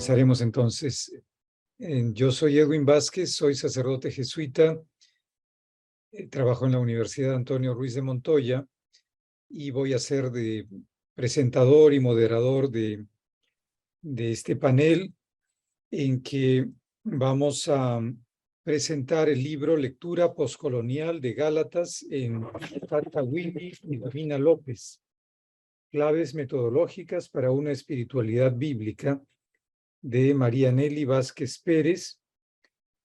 Comenzaremos entonces. Yo soy Edwin Vázquez, soy sacerdote jesuita, trabajo en la Universidad Antonio Ruiz de Montoya y voy a ser de presentador y moderador de este panel en que vamos a presentar el libro Lectura Postcolonial de Gálatas en Tata Willy y Davina López, claves metodológicas para una espiritualidad bíblica, de María Nelly Vázquez Pérez,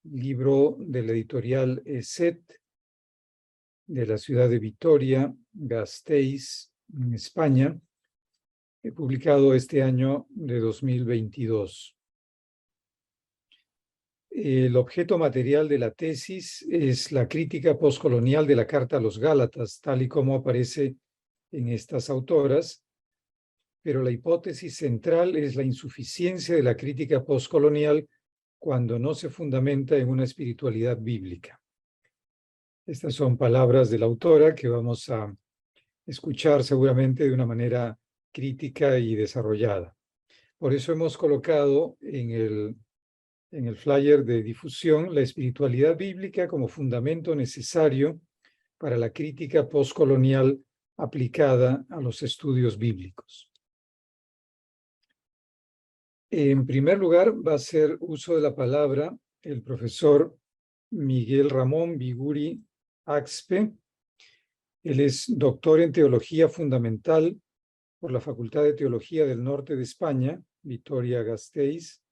libro de la editorial ESET de la ciudad de Vitoria-Gasteiz, en España, publicado este año de 2022. El objeto material de la tesis es la crítica postcolonial de la Carta a los Gálatas, tal y como aparece en estas autoras, pero la hipótesis central es la insuficiencia de la crítica postcolonial cuando no se fundamenta en una espiritualidad bíblica. Estas son palabras de la autora que vamos a escuchar seguramente de una manera crítica y desarrollada. Por eso hemos colocado en el flyer de difusión la espiritualidad bíblica como fundamento necesario para la crítica postcolonial aplicada a los estudios bíblicos. En primer lugar, va a hacer uso de la palabra el profesor Miguel Ramón Biguri Axpe. Él es doctor en Teología Fundamental por la Facultad de Teología del Norte de España, Vitoria-Gasteiz.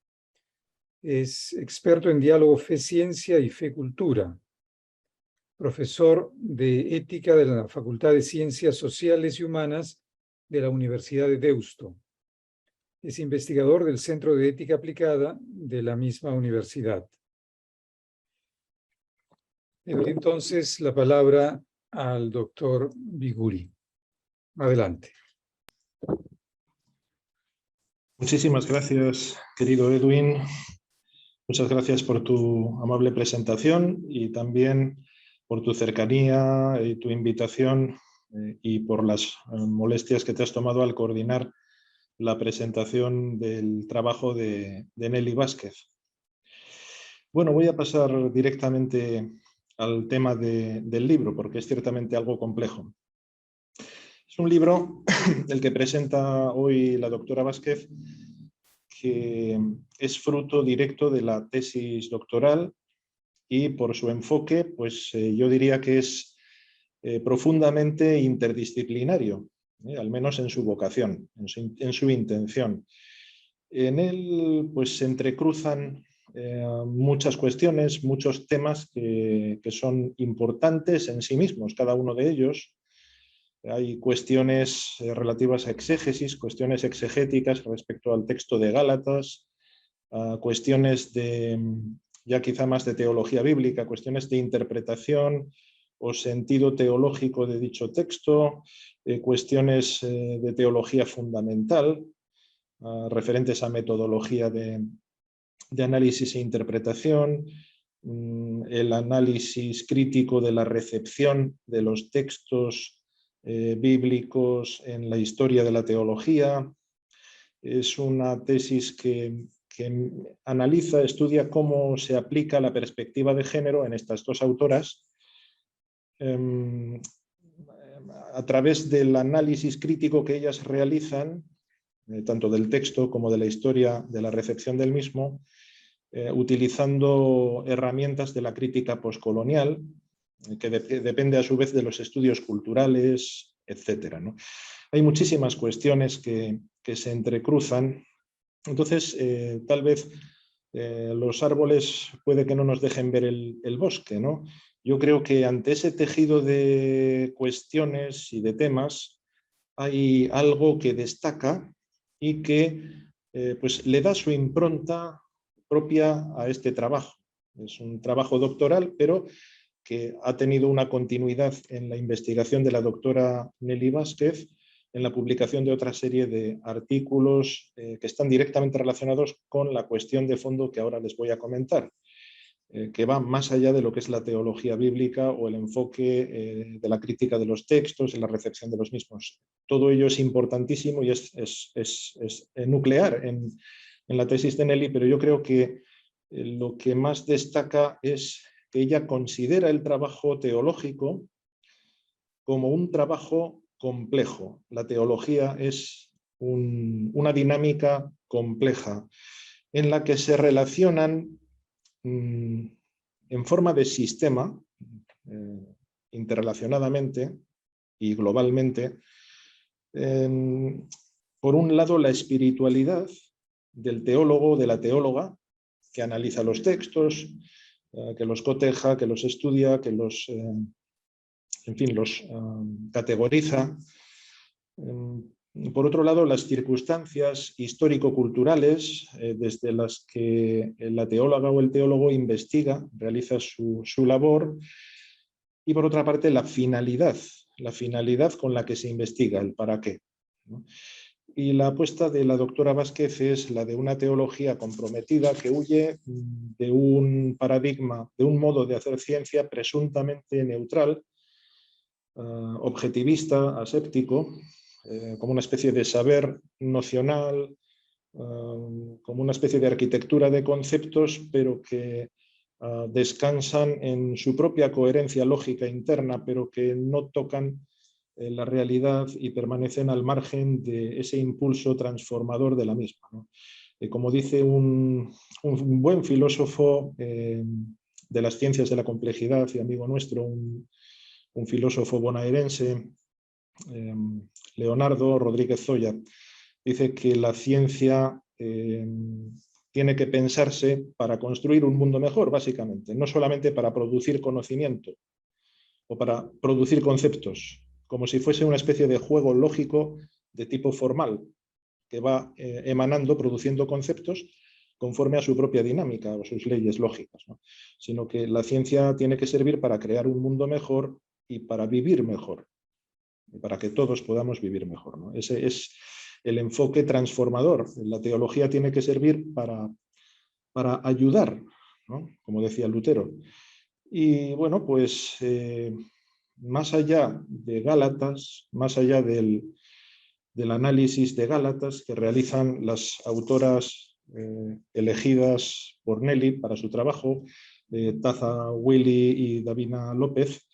Es experto en diálogo fe-ciencia y fe-cultura. Profesor de Ética de la Facultad de Ciencias Sociales y Humanas de la Universidad de Deusto. Es investigador del Centro de Ética Aplicada de la misma universidad. Le doy entonces la palabra al doctor Biguri. Adelante. Muchísimas gracias, querido Edwin. Muchas gracias por tu amable presentación y también por tu cercanía y tu invitación y por las molestias que te has tomado al coordinar la presentación del trabajo de Nelly Vázquez. Bueno, voy a pasar directamente al tema del libro, porque es ciertamente algo complejo. Es un libro, el que presenta hoy la doctora Vázquez, que es fruto directo de la tesis doctoral y por su enfoque, pues yo diría que es profundamente interdisciplinario, al menos en su vocación, en su intención. En él pues se entrecruzan muchas cuestiones, muchos temas que son importantes en sí mismos, cada uno de ellos. Hay cuestiones relativas a exégesis, cuestiones exegéticas respecto al texto de Gálatas, cuestiones ya quizá más de teología bíblica, cuestiones de interpretación o sentido teológico de dicho texto, cuestiones de teología fundamental, referentes a metodología de análisis e interpretación, el análisis crítico de la recepción de los textos bíblicos en la historia de la teología. Es una tesis que analiza, estudia cómo se aplica la perspectiva de género en estas dos autoras a través del análisis crítico que ellas realizan, tanto del texto como de la historia de la recepción del mismo, utilizando herramientas de la crítica postcolonial, que depende a su vez de los estudios culturales, etc., ¿no? Hay muchísimas cuestiones que se entrecruzan. Entonces, tal vez los árboles puede que no nos dejen ver el bosque, ¿no? Yo creo que ante ese tejido de cuestiones y de temas hay algo que destaca y que pues le da su impronta propia a este trabajo. Es un trabajo doctoral, pero que ha tenido una continuidad en la investigación de la doctora Nelly Vázquez, en la publicación de otra serie de artículos que están directamente relacionados con la cuestión de fondo que ahora les voy a comentar, que va más allá de lo que es la teología bíblica o el enfoque de la crítica de los textos, en la recepción de los mismos. Todo ello es importantísimo y es nuclear en en la tesis de Nelly, pero yo creo que lo que más destaca es que ella considera el trabajo teológico como un trabajo complejo. La teología es una dinámica compleja en la que se relacionan en forma de sistema, interrelacionadamente y globalmente, por un lado la espiritualidad del teólogo, de la teóloga, que analiza los textos, que los coteja, que los estudia, que los, en fin, los categoriza. Por otro lado, las circunstancias histórico-culturales desde las que la teóloga o el teólogo investiga, realiza su labor. Y por otra parte, la finalidad con la que se investiga, el para qué, ¿no? Y la apuesta de la doctora Vázquez es la de una teología comprometida que huye de un paradigma, de un modo de hacer ciencia presuntamente neutral, objetivista, aséptico, como una especie de saber nocional, como una especie de arquitectura de conceptos, pero que descansan en su propia coherencia lógica interna, pero que no tocan la realidad y permanecen al margen de ese impulso transformador de la misma, ¿no? Como dice un buen filósofo de las ciencias de la complejidad y amigo nuestro, un filósofo bonaerense, Leonardo Rodríguez Zoya, dice que la ciencia tiene que pensarse para construir un mundo mejor, básicamente, no solamente para producir conocimiento o para producir conceptos, como si fuese una especie de juego lógico de tipo formal, que va emanando, produciendo conceptos conforme a su propia dinámica o sus leyes lógicas, ¿no? Sino que la ciencia tiene que servir para crear un mundo mejor y para vivir mejor, para que todos podamos vivir mejor, ¿no? Ese es el enfoque transformador. La teología tiene que servir para ayudar, ¿no? Como decía Lutero. Y bueno, pues más allá de Gálatas, más allá del análisis de Gálatas que realizan las autoras elegidas por Nelly para su trabajo, Taza Willy y Davina López,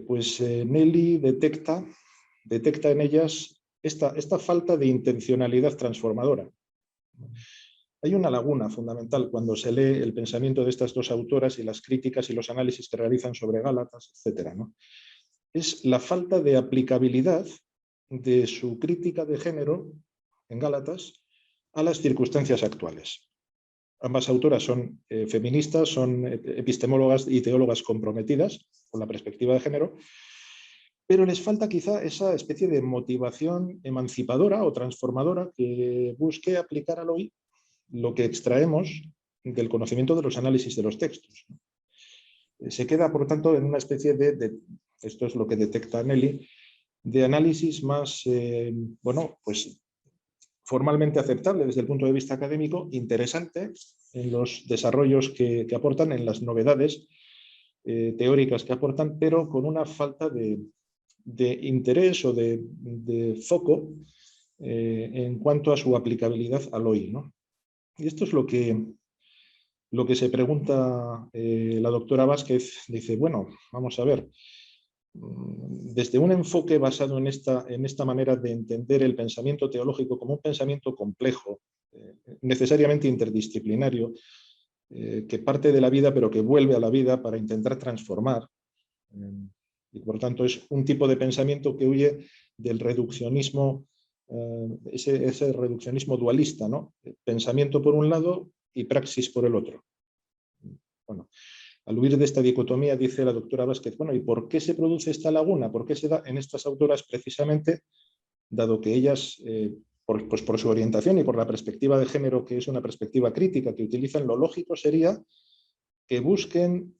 pues Nelly detecta en ellas esta falta de intencionalidad transformadora. Hay una laguna fundamental cuando se lee el pensamiento de estas dos autoras y las críticas y los análisis que realizan sobre Gálatas, etc., ¿no? Es la falta de aplicabilidad de su crítica de género en Gálatas a las circunstancias actuales. Ambas autoras son feministas, son epistemólogas y teólogas comprometidas con la perspectiva de género, pero les falta quizá esa especie de motivación emancipadora o transformadora que busque aplicar al hoy lo que extraemos del conocimiento de los análisis de los textos. Se queda, por tanto, en una especie esto es lo que detecta Nelly, de análisis más, bueno, pues formalmente aceptable desde el punto de vista académico, interesante en los desarrollos que aportan, en las novedades teóricas que aportan, pero con una falta de interés o de foco en cuanto a su aplicabilidad al hoy, ¿no? Y esto es lo que se pregunta la doctora Vázquez. Dice, bueno, vamos a ver, desde un enfoque basado en esta manera de entender el pensamiento teológico como un pensamiento complejo, necesariamente interdisciplinario, que parte de la vida pero que vuelve a la vida para intentar transformar, y por tanto es un tipo de pensamiento que huye del reduccionismo, ese reduccionismo dualista, ¿no? Pensamiento por un lado y praxis por el otro. Bueno, al huir de esta dicotomía, dice la doctora Vázquez, bueno, ¿y por qué se produce esta laguna? ¿Por qué se da en estas autoras precisamente, dado que ellas, pues por su orientación y por la perspectiva de género, que es una perspectiva crítica, que utilizan, lo lógico sería que busquen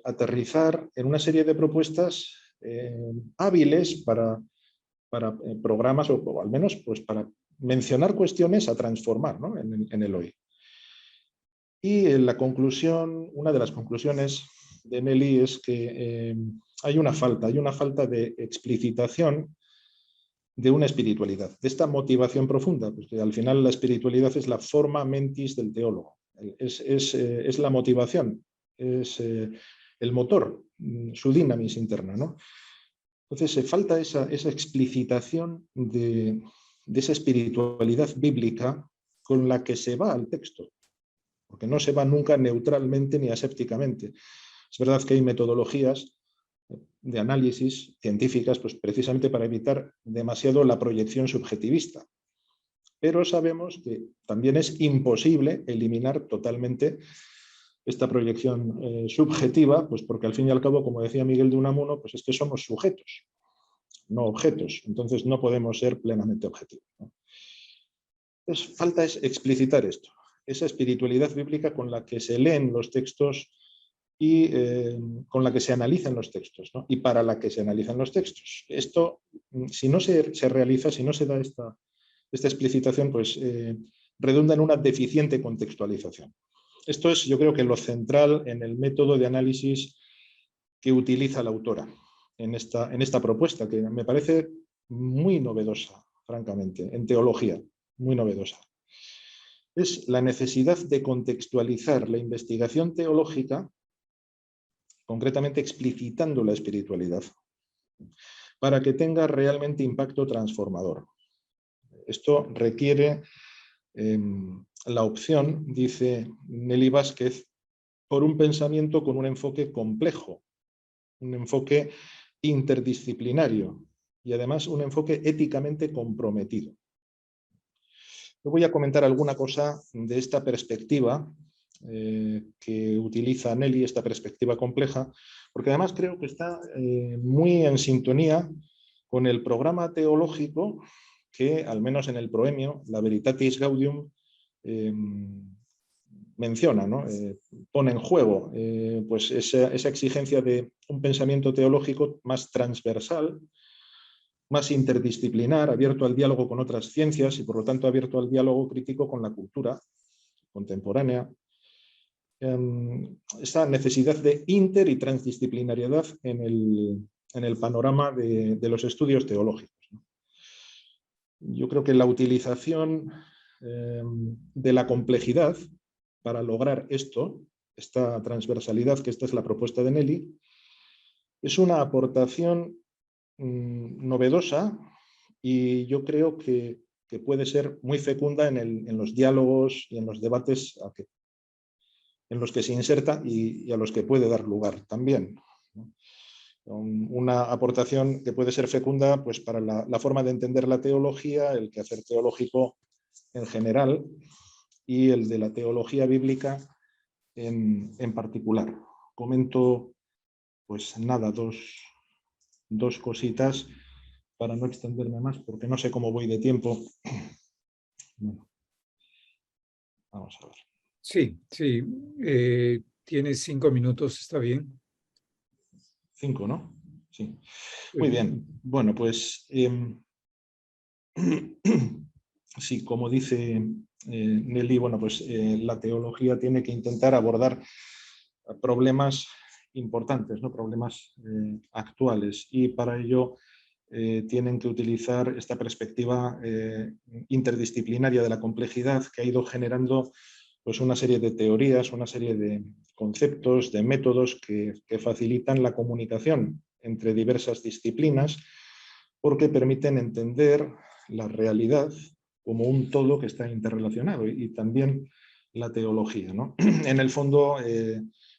aterrizar en una serie de propuestas hábiles para programas o al menos pues para mencionar cuestiones a transformar, ¿no? en el hoy. Y la conclusión, una de las conclusiones de Nelly es que hay una falta de explicitación de una espiritualidad, de esta motivación profunda, porque al final la espiritualidad es la forma mentis del teólogo, es la motivación, es el motor, su dinamis interna, ¿no? Entonces, falta esa explicitación de esa espiritualidad bíblica con la que se va al texto, porque no se va nunca neutralmente ni asépticamente. Es verdad que hay metodologías de análisis científicas, pues precisamente para evitar demasiado la proyección subjetivista. Pero sabemos que también es imposible eliminar totalmente esta proyección subjetiva, pues porque al fin y al cabo, como decía Miguel de Unamuno, pues es que somos sujetos, no objetos. Entonces no podemos ser plenamente objetivos, ¿no? Entonces, falta es explicitar esto, esa espiritualidad bíblica con la que se leen los textos y con la que se analizan los textos, ¿no? Y para la que se analizan los textos. Esto, si no se realiza, si no se da esta explicitación, pues redunda en una deficiente contextualización. Esto es, yo creo que lo central en el método de análisis que utiliza la autora en esta propuesta, que me parece muy novedosa, francamente, en teología, muy novedosa. Es la necesidad de contextualizar la investigación teológica, concretamente explicitando la espiritualidad, para que tenga realmente impacto transformador. Esto requiere la opción, dice Nelly Vázquez, por un pensamiento con un enfoque complejo, un enfoque interdisciplinario y además un enfoque éticamente comprometido. Yo voy a comentar alguna cosa de esta perspectiva que utiliza Nelly, esta perspectiva compleja, porque además creo que está muy en sintonía con el programa teológico que, al menos en el proemio, la Veritatis Gaudium, menciona, ¿no? Pone en juego pues esa exigencia de un pensamiento teológico más transversal, más interdisciplinar, abierto al diálogo con otras ciencias y por lo tanto abierto al diálogo crítico con la cultura contemporánea. Esa necesidad de inter y transdisciplinariedad en el panorama de los estudios teológicos. Yo creo que la utilización de la complejidad para lograr esto, esta transversalidad, que esta es la propuesta de Nelly, es una aportación novedosa y yo creo que puede ser muy fecunda en los diálogos y en los debates en los que se inserta y a los que puede dar lugar también, ¿no? Una aportación que puede ser fecunda pues, para la forma de entender la teología, el quehacer teológico en general y el de la teología bíblica en particular. Comento, pues nada, dos cositas para no extenderme más, porque no sé cómo voy de tiempo. Bueno, vamos a ver. Sí, sí. Tienes 5 minutos, está bien. 5, ¿no? Sí. Muy bien. Bueno, pues sí, como dice Nelly, bueno, pues la teología tiene que intentar abordar problemas importantes, ¿no? Problemas actuales, y para ello tienen que utilizar esta perspectiva interdisciplinaria de la complejidad que ha ido generando pues, una serie de teorías, una serie de conceptos, de métodos que facilitan la comunicación entre diversas disciplinas porque permiten entender la realidad como un todo que está interrelacionado y también la teología, ¿no? En el fondo,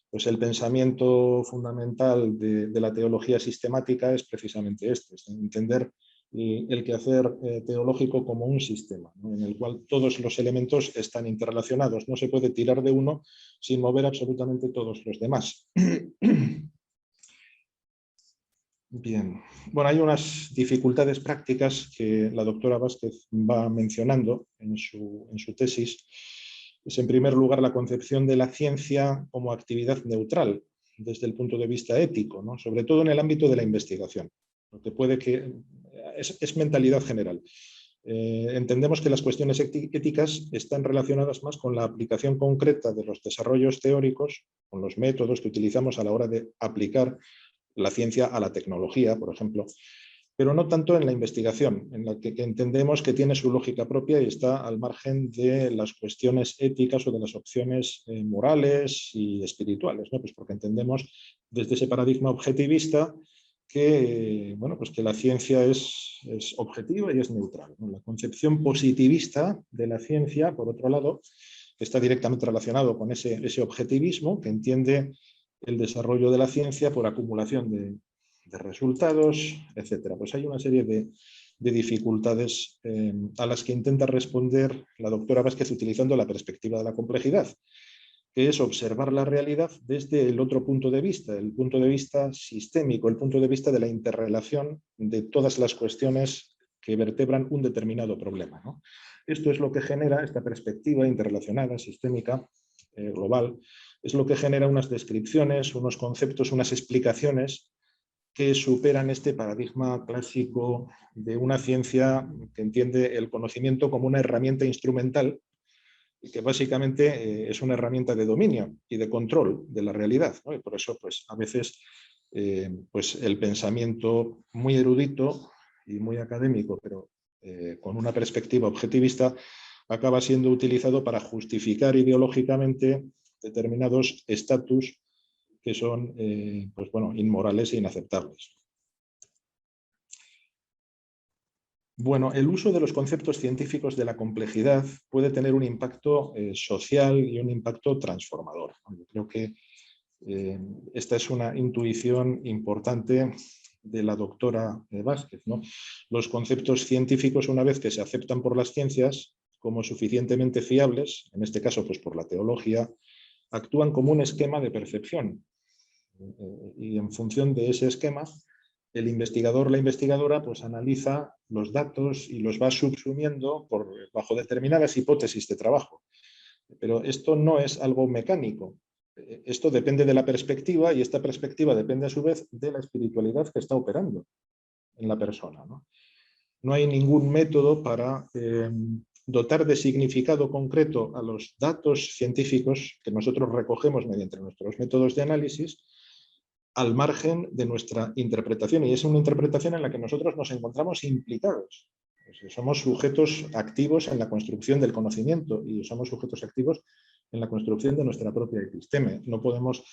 pues el pensamiento fundamental de la teología sistemática es precisamente este, es entender el quehacer teológico como un sistema, ¿no? En el cual todos los elementos están interrelacionados. No se puede tirar de uno sin mover absolutamente todos los demás. Bien, bueno, hay unas dificultades prácticas que la doctora Vázquez va mencionando en su tesis. Es, en primer lugar, la concepción de la ciencia como actividad neutral desde el punto de vista ético, ¿no? Sobre todo en el ámbito de la investigación, lo que puede que es mentalidad general. Entendemos que las cuestiones éticas están relacionadas más con la aplicación concreta de los desarrollos teóricos, con los métodos que utilizamos a la hora de aplicar la ciencia a la tecnología, por ejemplo, pero no tanto en la investigación, en la que entendemos que tiene su lógica propia y está al margen de las cuestiones éticas o de las opciones morales y espirituales, ¿no? Pues porque entendemos desde ese paradigma objetivista que, bueno, pues que la ciencia es objetiva y es neutral, ¿no? La concepción positivista de la ciencia, por otro lado, está directamente relacionado con ese objetivismo que entiende el desarrollo de la ciencia por acumulación de resultados, etcétera. Pues hay una serie de dificultades a las que intenta responder la doctora Vázquez utilizando la perspectiva de la complejidad, que es observar la realidad desde el otro punto de vista, el punto de vista sistémico, el punto de vista de la interrelación de todas las cuestiones que vertebran un determinado problema, ¿no? Esto es lo que genera esta perspectiva interrelacionada, sistémica, global, es lo que genera unas descripciones, unos conceptos, unas explicaciones que superan este paradigma clásico de una ciencia que entiende el conocimiento como una herramienta instrumental y que básicamente es una herramienta de dominio y de control de la realidad, ¿no? Y por eso, pues, a veces pues el pensamiento muy erudito y muy académico, pero con una perspectiva objetivista, acaba siendo utilizado para justificar ideológicamente determinados estatus que son pues, bueno, inmorales e inaceptables. Bueno, el uso de los conceptos científicos de la complejidad puede tener un impacto social y un impacto transformador. Yo creo que esta es una intuición importante de la doctora Vázquez, ¿no? Los conceptos científicos, una vez que se aceptan por las ciencias como suficientemente fiables, en este caso pues por la teología, actúan como un esquema de percepción. Y en función de ese esquema, el investigador, la investigadora, pues analiza los datos y los va subsumiendo bajo determinadas hipótesis de trabajo. Pero esto no es algo mecánico. Esto depende de la perspectiva y esta perspectiva depende a su vez de la espiritualidad que está operando en la persona, ¿no? No hay ningún método para dotar de significado concreto a los datos científicos que nosotros recogemos mediante nuestros métodos de análisis al margen de nuestra interpretación, y es una interpretación en la que nosotros nos encontramos implicados. Pues somos sujetos activos en la construcción del conocimiento y somos sujetos activos en la construcción de nuestra propia episteme. No podemos,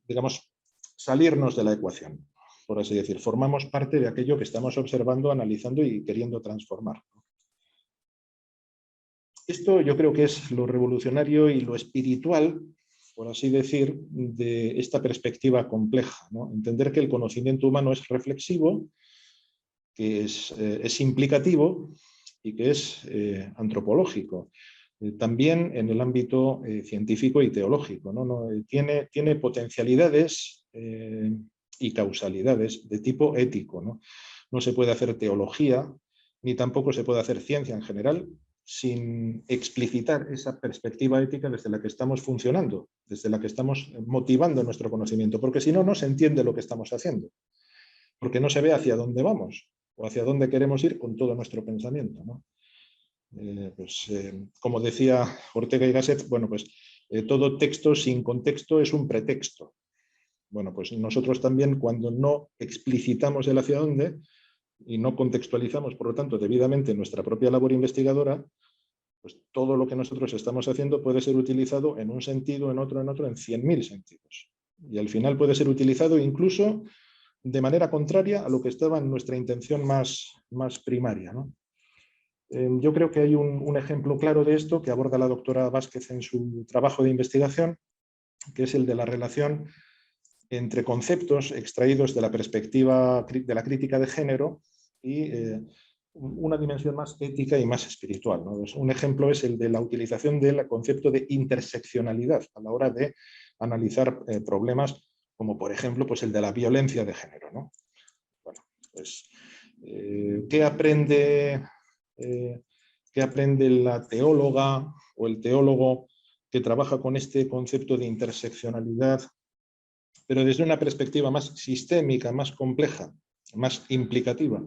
digamos, salirnos de la ecuación, por así decir. Formamos parte de aquello que estamos observando, analizando y queriendo transformar. Esto yo creo que es lo revolucionario y lo espiritual, por así decir, de esta perspectiva compleja, ¿no? Entender que el conocimiento humano es reflexivo, que es implicativo y que es antropológico. También en el ámbito científico y teológico, ¿no? Tiene potencialidades y causalidades de tipo ético, ¿no? No se puede hacer teología, ni tampoco se puede hacer ciencia en general, sin explicitar esa perspectiva ética desde la que estamos funcionando, desde la que estamos motivando nuestro conocimiento, porque si no, no se entiende lo que estamos haciendo, porque no se ve hacia dónde vamos o hacia dónde queremos ir con todo nuestro pensamiento, ¿no? Como decía Ortega y Gasset, bueno, pues todo texto sin contexto es un pretexto. Bueno, pues nosotros también, cuando no explicitamos el hacia dónde, y no contextualizamos, por lo tanto, debidamente nuestra propia labor investigadora, pues todo lo que nosotros estamos haciendo puede ser utilizado en un sentido, en otro, en 100.000 sentidos. Y al final puede ser utilizado incluso de manera contraria a lo que estaba en nuestra intención más primaria, ¿no? Yo creo que hay un ejemplo claro de esto que aborda la doctora Vázquez en su trabajo de investigación, que es el de la relación entre conceptos extraídos de la perspectiva de la crítica de género y una dimensión más ética y más espiritual, ¿no? Un ejemplo es el de la utilización del concepto de interseccionalidad a la hora de analizar problemas como, por ejemplo, pues el de la violencia de género, ¿no? Bueno, pues, ¿qué aprende la teóloga o el teólogo que trabaja con este concepto de interseccionalidad, pero desde una perspectiva más sistémica, más compleja, más implicativa?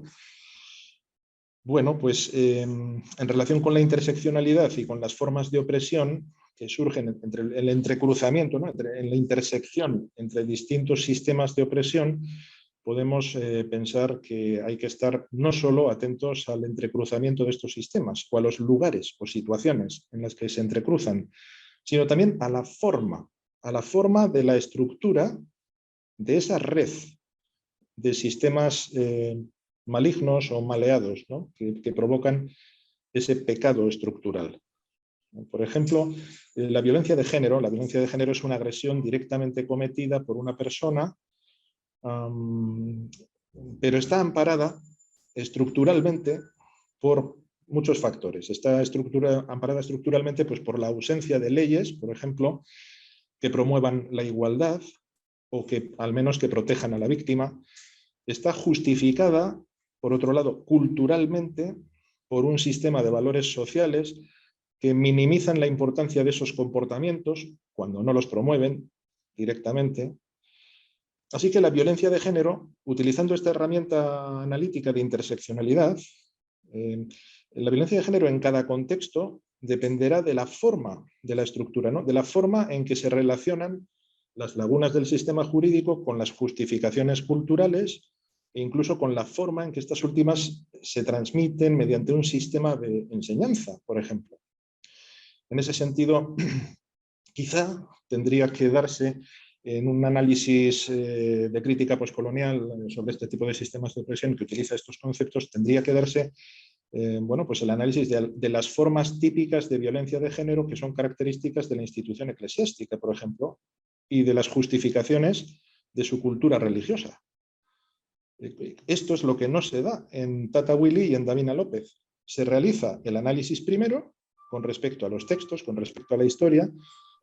Bueno, pues en relación con la interseccionalidad y con las formas de opresión que surgen entre el entrecruzamiento, ¿no? En la intersección entre distintos sistemas de opresión, podemos pensar que hay que estar no solo atentos al entrecruzamiento de estos sistemas o a los lugares o situaciones en las que se entrecruzan, sino también a la forma de la estructura de esa red de sistemas malignos o maleados, ¿no? que provocan ese pecado estructural. Por ejemplo, la violencia de género. La violencia de género es una agresión directamente cometida por una persona, pero está amparada estructuralmente por muchos factores. Está amparada estructuralmente pues, por la ausencia de leyes, por ejemplo, que promuevan la igualdad o que al menos que protejan a la víctima. Está justificada, por otro lado, culturalmente, por un sistema de valores sociales que minimizan la importancia de esos comportamientos cuando no los promueven directamente. Así que la violencia de género, utilizando esta herramienta analítica de interseccionalidad, la violencia de género en cada contexto dependerá de la forma de la estructura, ¿no? De la forma en que se relacionan las lagunas del sistema jurídico con las justificaciones culturales e incluso con la forma en que estas últimas se transmiten mediante un sistema de enseñanza, por ejemplo. En ese sentido, quizá tendría que darse en un análisis de crítica postcolonial sobre este tipo de sistemas de opresión que utiliza estos conceptos, tendría que darse bueno, pues el análisis de las formas típicas de violencia de género que son características de la institución eclesiástica, por ejemplo, y de las justificaciones de su cultura religiosa. Esto es lo que no se da en Tata Willy y en Davina López. Se realiza el análisis primero con respecto a los textos, con respecto a la historia,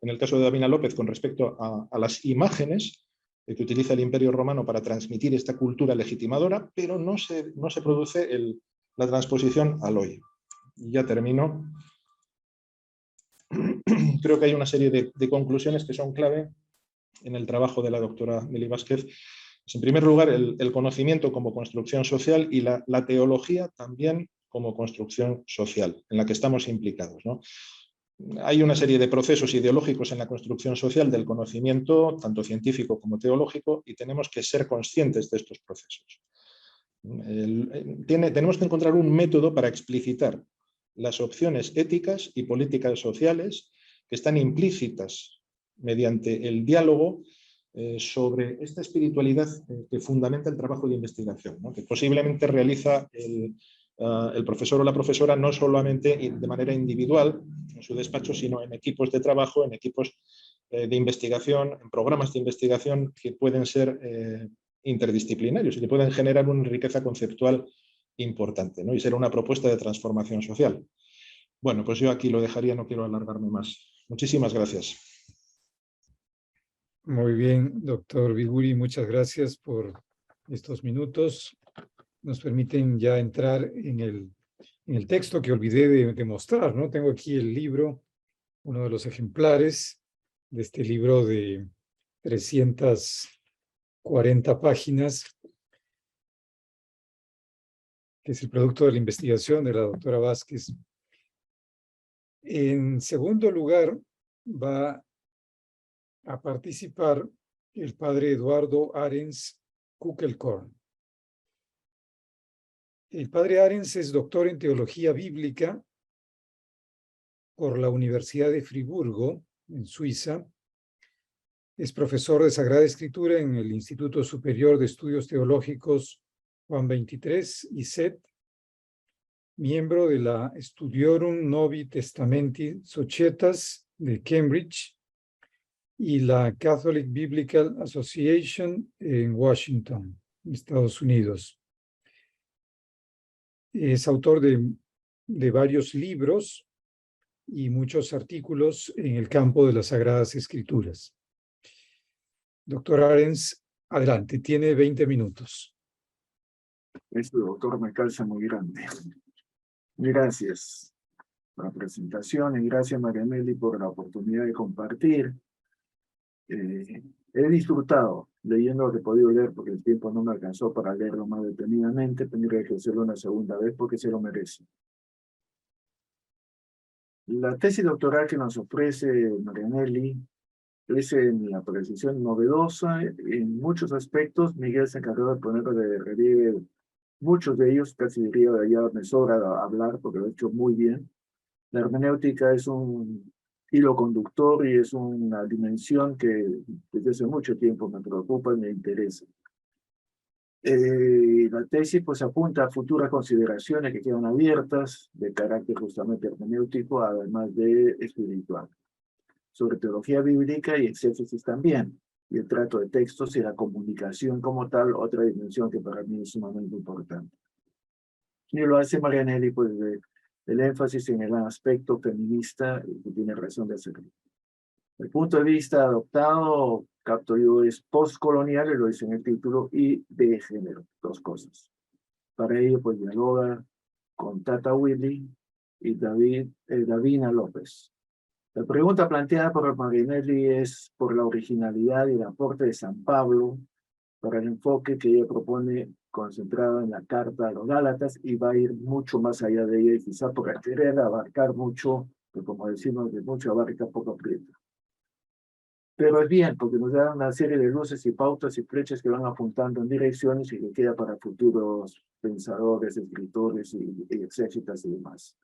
en el caso de Davina López con respecto a las imágenes que utiliza el Imperio Romano para transmitir esta cultura legitimadora, pero no se produce la transposición al hoy. Y ya termino. Creo que hay una serie de conclusiones que son clave en el trabajo de la doctora Meli Vázquez. En primer lugar, el conocimiento como construcción social y la teología también como construcción social, en la que estamos implicados, ¿no? Hay una serie de procesos ideológicos en la construcción social del conocimiento, tanto científico como teológico, y tenemos que ser conscientes de estos procesos. Tenemos que encontrar un método para explicitar las opciones éticas y políticas sociales que están implícitas mediante el diálogo sobre esta espiritualidad que fundamenta el trabajo de investigación, ¿no? Que posiblemente realiza el profesor o la profesora no solamente de manera individual en su despacho, sino en equipos de trabajo, en equipos de investigación, en programas de investigación que pueden ser interdisciplinarios y que pueden generar una riqueza conceptual importante, ¿no? Y ser una propuesta de transformación social. Bueno, pues yo aquí lo dejaría, no quiero alargarme más. Muchísimas gracias. Muy bien, doctor Biguri, muchas gracias por estos minutos. Nos permiten ya entrar en el texto que olvidé de mostrar, ¿no? Tengo aquí el libro, uno de los ejemplares de este libro de 340 páginas, que es el producto de la investigación de la doctora Vázquez. En segundo lugar, va a participar el padre Eduardo Arens Kuckelkorn. El padre Arens es doctor en teología bíblica por la Universidad de Friburgo, en Suiza. Es profesor de Sagrada Escritura en el Instituto Superior de Estudios Teológicos Juan XXIII y SET, miembro de la Studiorum Novi Testamenti Societas de Cambridge y la Catholic Biblical Association en Washington, Estados Unidos. Es autor de varios libros y muchos artículos en el campo de las Sagradas Escrituras. Doctor Arens, adelante, tiene 20 minutos. Este doctor me calza muy grande. Gracias por la presentación y gracias, María Meli, por la oportunidad de compartir. He disfrutado leyendo lo que he podido leer porque el tiempo no me alcanzó para leerlo más detenidamente. Tendría que hacerlo una segunda vez porque se lo merece. La tesis doctoral que nos ofrece María Meli Es en la precisión novedosa en muchos aspectos. Miguel se encargó de poner de relieve muchos de ellos, casi diría, ya me sobra hablar porque lo he hecho muy bien. La hermenéutica es un hilo conductor y es una dimensión que desde hace mucho tiempo me preocupa y me interesa. La tesis pues apunta a futuras consideraciones que quedan abiertas de carácter justamente hermenéutico, además de espiritual, sobre teología bíblica y exégesis también, y el trato de textos y la comunicación como tal, otra dimensión que para mí es sumamente importante. Y lo hace Marianelli pues el énfasis en el aspecto feminista, que tiene razón de hacerlo. El punto de vista adoptado, capto yo, es postcolonial, y lo dice en el título, y de género, dos cosas. Para ello, pues dialoga con Tata Willy y Davina López. La pregunta planteada por Marianelli es por la originalidad y el aporte de San Pablo para el enfoque que ella propone concentrado en la carta a los Gálatas, y va a ir mucho más allá de ella, y quizá por querer abarcar mucho, que como decimos, de mucho abarca poco aprieta. Pero es bien, porque nos da una serie de luces y pautas y flechas que van apuntando en direcciones y que queda para futuros pensadores, escritores y exégetas y demás.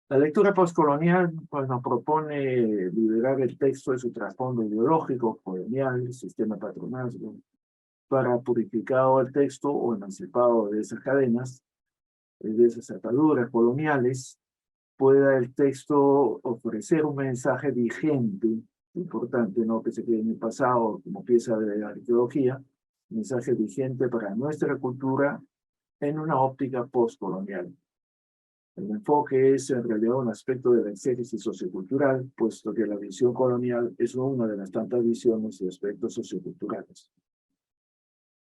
La lectura postcolonial pues, nos propone liberar el texto de su trasfondo ideológico, colonial, sistema patronazgo, para purificado el texto o emancipado de esas cadenas, de esas ataduras coloniales, pueda el texto ofrecer un mensaje vigente, importante, no que se quede en el pasado como pieza de la arqueología, mensaje vigente para nuestra cultura en una óptica postcolonial. El enfoque es en realidad un aspecto de la exégesis sociocultural, puesto que la visión colonial es una de las tantas visiones y aspectos socioculturales.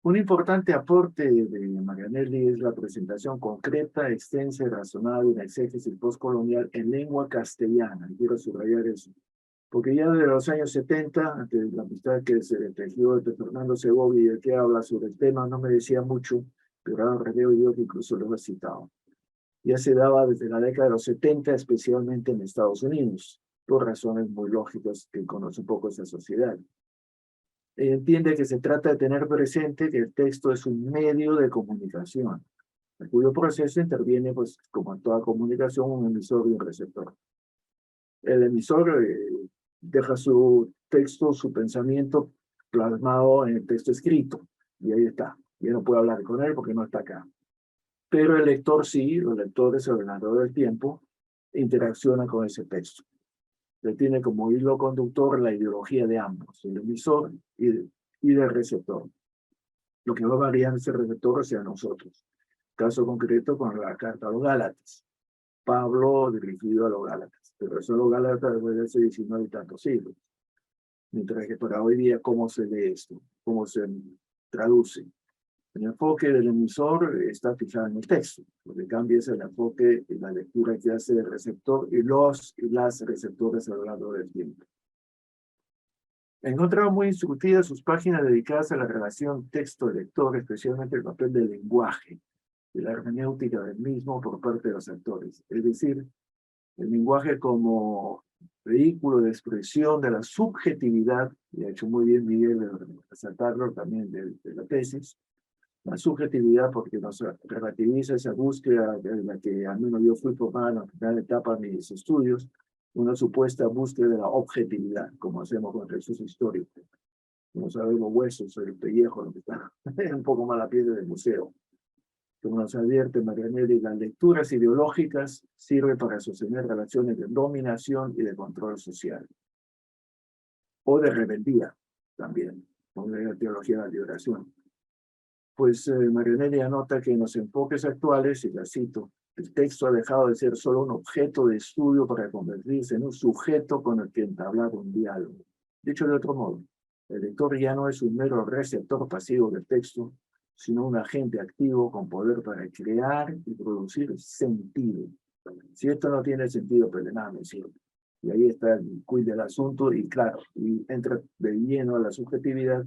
Un importante aporte de Marianelli es la presentación concreta, extensa y razonada de una exégesis postcolonial en lengua castellana. Quiero subrayar eso, porque ya desde los años 70, ante la amistad que se tejió entre Fernando Segovia y el que habla sobre el tema, no me decía mucho, pero ahora releo yo que incluso lo he citado. Ya se daba desde la década de los 70, especialmente en Estados Unidos, por razones muy lógicas que conoce un poco esa sociedad. Entiende que se trata de tener presente que el texto es un medio de comunicación, en cuyo proceso interviene, pues, como en toda comunicación, un emisor y un receptor. El emisor deja su texto, su pensamiento plasmado en el texto escrito, y ahí está. Ya no puedo hablar con él porque no está acá. Pero el lector sí, los lectores a lo largo del tiempo interaccionan con ese texto. Le tiene como hilo conductor la ideología de ambos, el emisor y del receptor. Lo que va a variar ese receptor hacia nosotros. Caso concreto con la carta a los Gálatas. Pablo dirigido a los Gálatas, pero eso los Gálatas después de hace 19 y tantos siglos. Mientras que para hoy día, ¿cómo se lee esto? ¿Cómo se traduce? El enfoque del emisor está fijado en el texto. Lo que cambia es el enfoque y la lectura que hace el receptor y las receptores a lo largo del tiempo. He encontrado muy instructivas sus páginas dedicadas a la relación texto-lector, especialmente el papel del lenguaje y la hermenéutica del mismo por parte de los actores. Es decir, el lenguaje como vehículo de expresión de la subjetividad, y ha hecho muy bien Miguel de resaltarlo también de la tesis, la subjetividad porque nos relativiza esa búsqueda en la que al menos yo fui formada en la primera etapa de mis estudios, una supuesta búsqueda de la objetividad, como hacemos con textos históricos. No sabemos huesos, el pellejo, lo que está un poco más la piedra del museo. Como nos advierte Marianelli, las lecturas ideológicas sirven para sostener relaciones de dominación y de control social. O de rebeldía, también, como la teología de la liberación. Pues Marianelli anota que en los enfoques actuales, y la cito, el texto ha dejado de ser solo un objeto de estudio para convertirse en un sujeto con el que entablar un diálogo. Dicho de otro modo, el lector ya no es un mero receptor pasivo del texto, sino un agente activo con poder para crear y producir sentido. Si esto no tiene sentido, pues de nada me sirve. Y ahí está el quid del asunto, y claro, y entra de lleno a la subjetividad,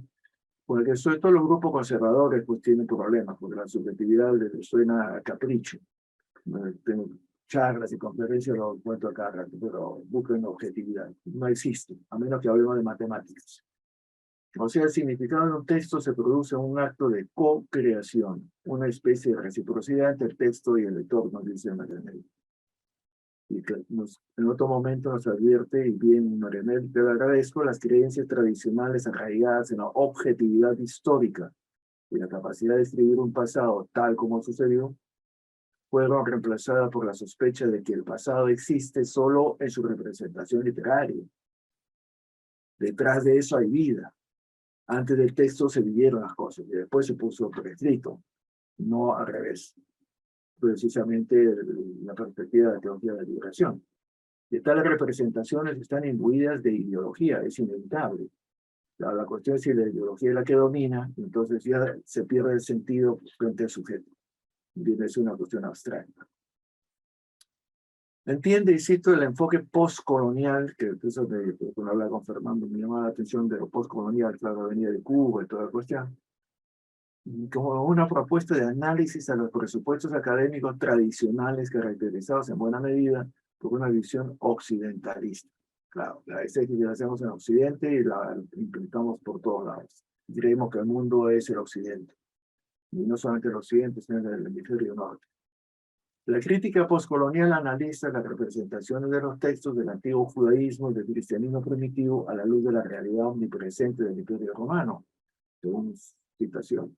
porque sobre todo los grupos conservadores pues tienen problemas, porque la subjetividad les suena a capricho. charlas y conferencias lo cuento a cada rato, pero busquen objetividad. No existe, a menos que hablemos de matemáticas. O sea, el significado de un texto se produce en un acto de co-creación, una especie de reciprocidad entre el texto y el lector, nos dice Marianelli. Y que en otro momento nos advierte, y bien Marianelli, te lo agradezco, las creencias tradicionales arraigadas en la objetividad histórica y la capacidad de escribir un pasado tal como sucedió, fueron reemplazadas por la sospecha de que el pasado existe solo en su representación literaria. Detrás de eso hay vida. Antes del texto se vivieron las cosas y después se puso por escrito, no al revés. Precisamente la perspectiva de la teología de la liberación. De tales representaciones están imbuidas de ideología, es inevitable. La cuestión es si la ideología es la que domina, entonces ya se pierde el sentido frente al sujeto. Viene a ser una cuestión abstracta. Entiende, y cito, el enfoque postcolonial, que eso cuando hablaba con Fernando me llamaba la atención de lo postcolonial, claro, venía de Cuba y toda la cuestión, como una propuesta de análisis a los presupuestos académicos tradicionales caracterizados en buena medida por una visión occidentalista. Claro, la exégesis la hacemos en Occidente y la implementamos por todos lados. Creemos que el mundo es el Occidente, y no solamente el Occidente, sino en el hemisferio norte. La crítica postcolonial analiza las representaciones de los textos del antiguo judaísmo y del cristianismo primitivo a la luz de la realidad omnipresente del Imperio Romano, según citación.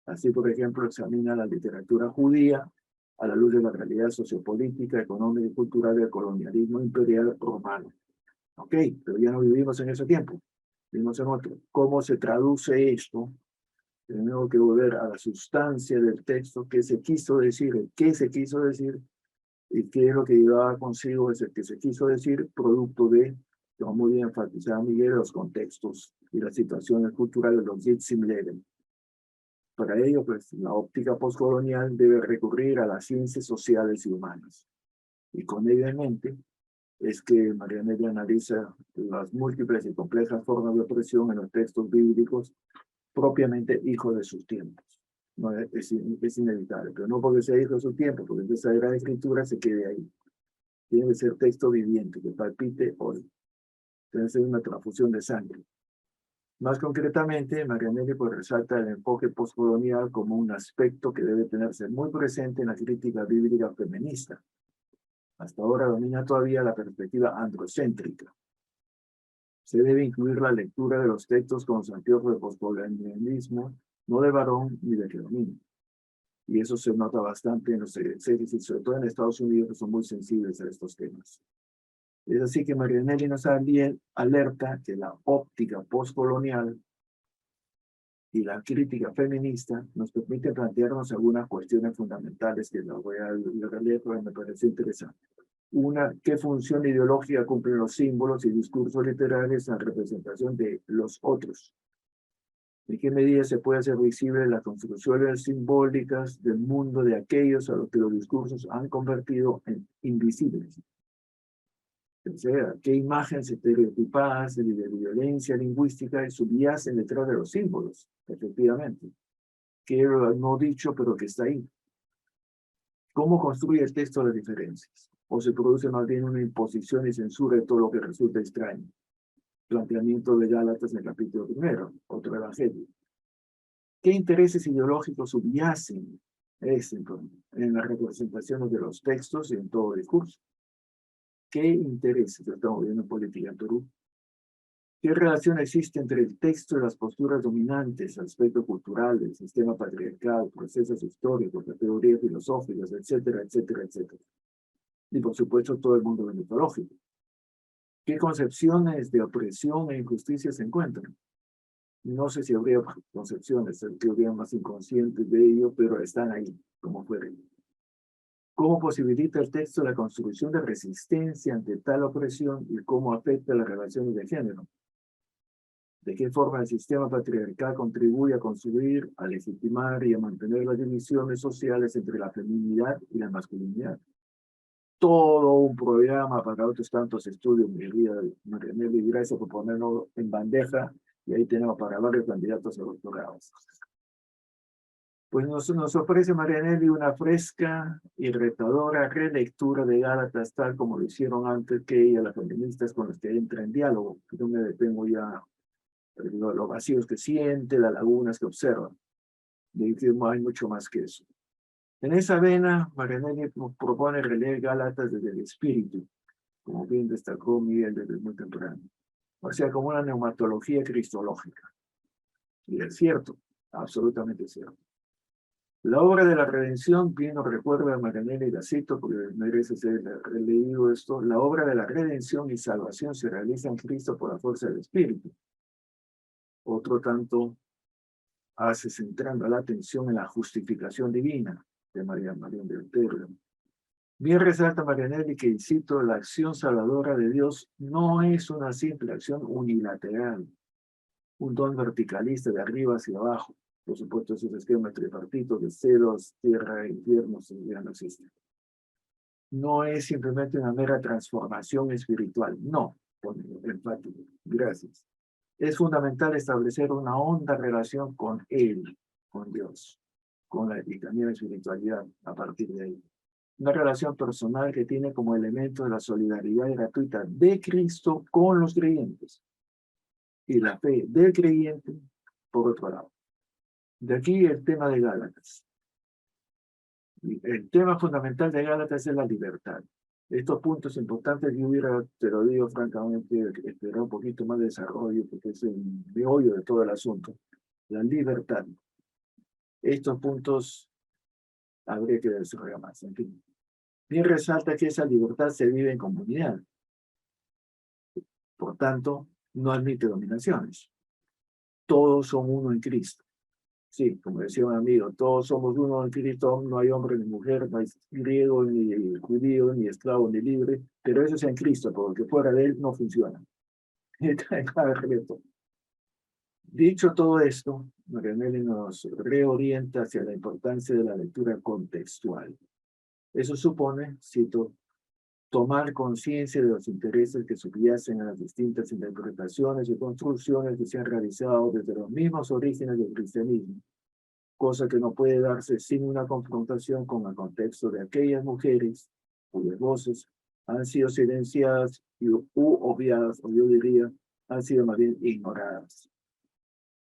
Así, por ejemplo, examina la literatura judía a la luz de la realidad sociopolítica, económica y cultural del colonialismo imperial romano. Ok, pero ya no vivimos en ese tiempo, vivimos en otro. ¿Cómo se traduce esto? Tenemos que volver a la sustancia del texto, qué se quiso decir, qué se quiso decir, y qué es lo que llevaba consigo ese que se quiso decir, producto de, como muy bien enfatizaba Miguel, los contextos y las situaciones culturales, los Sitzimleben. Para ello, pues, la óptica postcolonial debe recurrir a las ciencias sociales y humanas. Y con ello en mente, es que Marianelli analiza las múltiples y complejas formas de opresión en los textos bíblicos propiamente hijo de sus tiempos. No, es inevitable, pero no porque sea hijo de su tiempo, porque de esa era de escritura se quede ahí. Tiene que ser texto viviente, que palpite hoy. Tiene que ser una transfusión de sangre. Más concretamente, Marianelli pues resalta el enfoque postcolonial como un aspecto que debe tenerse muy presente en la crítica bíblica feminista. Hasta ahora domina todavía la perspectiva androcéntrica. Se debe incluir la lectura de los textos con los anteojos de postcolonialismo, no de varón ni de que domina. Y eso se nota bastante en los exégesis, sobre todo en Estados Unidos, que son muy sensibles a estos temas. Es así que Marianelli nos alerta que la óptica postcolonial y la crítica feminista nos permite plantearnos algunas cuestiones fundamentales que las voy a leer porque me parece interesante. Una, ¿qué función ideológica cumplen los símbolos y discursos literarios en la representación de los otros? ¿En qué medida se puede hacer visible las construcciones simbólicas del mundo de aquellos a los que los discursos han convertido en invisibles? O sea, ¿qué imágenes estereotipadas de violencia lingüística subyacen detrás de los símbolos? Efectivamente. Que no dicho, pero que está ahí. ¿Cómo construye el texto las diferencias? ¿O se produce más bien una imposición y censura de todo lo que resulta extraño? Planteamiento de Gálatas en el capítulo 1, otro evangelio. ¿Qué intereses ideológicos subyacen en las representaciones de los textos y en todo el discurso? ¿Qué intereses estamos viendo en política en Perú? ¿Qué relación existe entre el texto y las posturas dominantes, aspectos culturales, sistema patriarcal, procesos históricos, categorías filosóficas, etcétera, etcétera, etcétera? Y por supuesto todo el mundo mitológico. ¿Qué concepciones de opresión e injusticia se encuentran? No sé si habría concepciones, teorías más inconscientes de ello, pero están ahí, como fueren. ¿Cómo posibilita el texto la construcción de resistencia ante tal opresión y cómo afecta las relaciones de género? ¿De qué forma el sistema patriarcal contribuye a construir, a legitimar y a mantener las divisiones sociales entre la feminidad y la masculinidad? Todo un programa para otros tantos estudios, Marianelli, gracias por ponerlo en bandeja, y ahí tenemos para varios candidatos a doctorados. Pues nos ofrece Marianelli una fresca y retadora relectura de Gálatas, tal como lo hicieron antes que ella, las feministas con las que entra en diálogo. Yo me detengo ya los vacíos que siente, las lagunas que observa. Y hay mucho más que eso. En esa vena, Marianelli nos propone releer Gálatas desde el espíritu, como bien destacó Miguel desde muy temprano. O sea, como una neumatología cristológica. Y es cierto, absolutamente cierto. La obra de la redención, bien nos recuerda a Marianelli y la cito porque merece ser releído esto, la obra de la redención y salvación se realiza en Cristo por la fuerza del Espíritu. Otro tanto hace centrando la atención en la justificación divina de Marián del Terrio. Bien resalta Marianelli que, y cito, la acción salvadora de Dios no es una simple acción unilateral, un don verticalista de arriba hacia abajo. Por supuesto, esos esquemas tripartitos de celos, tierra e infierno ya no existen. No es simplemente una mera transformación espiritual. No, pone enfático. Gracias. Es fundamental establecer una honda relación con Él, con Dios, con y también la espiritualidad a partir de ahí. Una relación personal que tiene como elemento de la solidaridad gratuita de Cristo con los creyentes y la fe del creyente por otro lado. De aquí el tema de Gálatas. El tema fundamental de Gálatas es la libertad. Estos puntos importantes yo hubiera, te lo digo francamente, esperar un poquito más de desarrollo porque es el meollo de todo el asunto. La libertad. Estos puntos habría que desarrollar más. En fin. Bien resalta que esa libertad se vive en comunidad. Por tanto, no admite dominaciones. Todos son uno en Cristo. Sí, como decía un amigo, todos somos uno en Cristo, no hay hombre ni mujer, no hay griego ni judío, ni esclavo ni libre, pero eso es en Cristo, porque fuera de él no funciona. Dicho todo esto, Marianelli nos reorienta hacia la importancia de la lectura contextual. Eso supone, cito, tomar conciencia de los intereses que subyacen a las distintas interpretaciones y construcciones que se han realizado desde los mismos orígenes del cristianismo, cosa que no puede darse sin una confrontación con el contexto de aquellas mujeres cuyas voces han sido silenciadas u obviadas, o yo diría, han sido más bien ignoradas.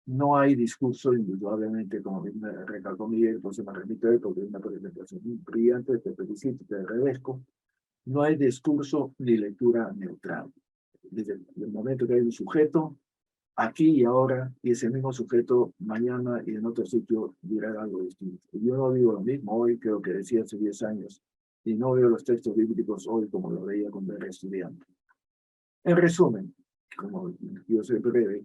No hay discurso, indudablemente, como bien me recalcó Miguel, pues se me remito a él porque es una presentación brillante, te felicito, te agradezco. No hay discurso ni lectura neutral. Desde el momento que hay un sujeto, aquí y ahora, y ese mismo sujeto mañana y en otro sitio dirá algo distinto. Yo no digo lo mismo hoy que lo que decía hace 10 años, y no veo los textos bíblicos hoy como lo veía cuando era estudiante. En resumen, como yo soy breve,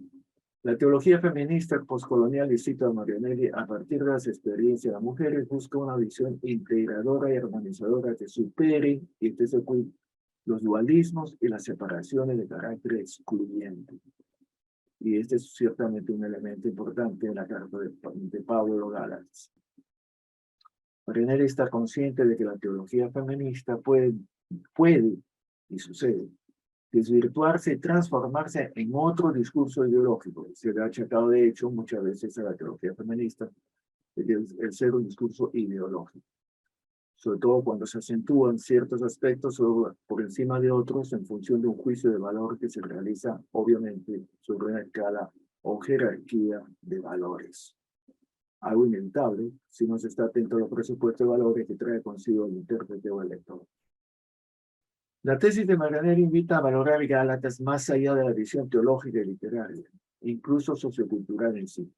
la teología feminista postcolonial, y cito a Marianelli, a partir de las experiencias de las mujeres, busca una visión integradora y armonizadora que supere y desacue los dualismos y las separaciones de carácter excluyente. Y este es ciertamente un elemento importante en la carta de Pablo Gálatas. Marianelli está consciente de que la teología feminista puede y sucede, desvirtuarse y transformarse en otro discurso ideológico. Se le ha achacado, de hecho, muchas veces a la teología feminista el ser un discurso ideológico, sobre todo cuando se acentúan ciertos aspectos por encima de otros en función de un juicio de valor que se realiza, obviamente, sobre una escala o jerarquía de valores. Algo inevitable si no se está atento a los presupuestos de valores que trae consigo el intérprete o el lector. La tesis de Marianelli invita a valorar Gálatas más allá de la visión teológica y literaria, incluso sociocultural en sí,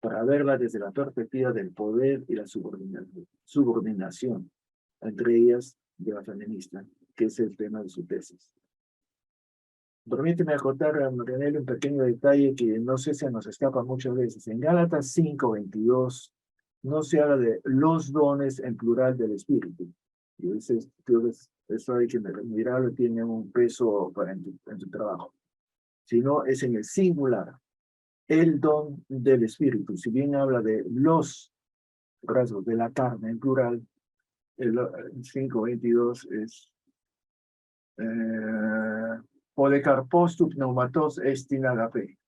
para verla desde la perspectiva del poder y la subordinación, entre ellas de la feminista, que es el tema de su tesis. Permíteme acotar a Marianelli un pequeño detalle que no sé si nos escapa muchas veces. En Gálatas 5:22 no se habla de los dones en plural del Espíritu. Y eso hay que mirarlo, tiene un peso en tu trabajo. Sino es en el singular, el don del Espíritu. Si bien habla de los rasgos de la carne en plural, el 5:22 es podekarpos tu pneumatos estin agape.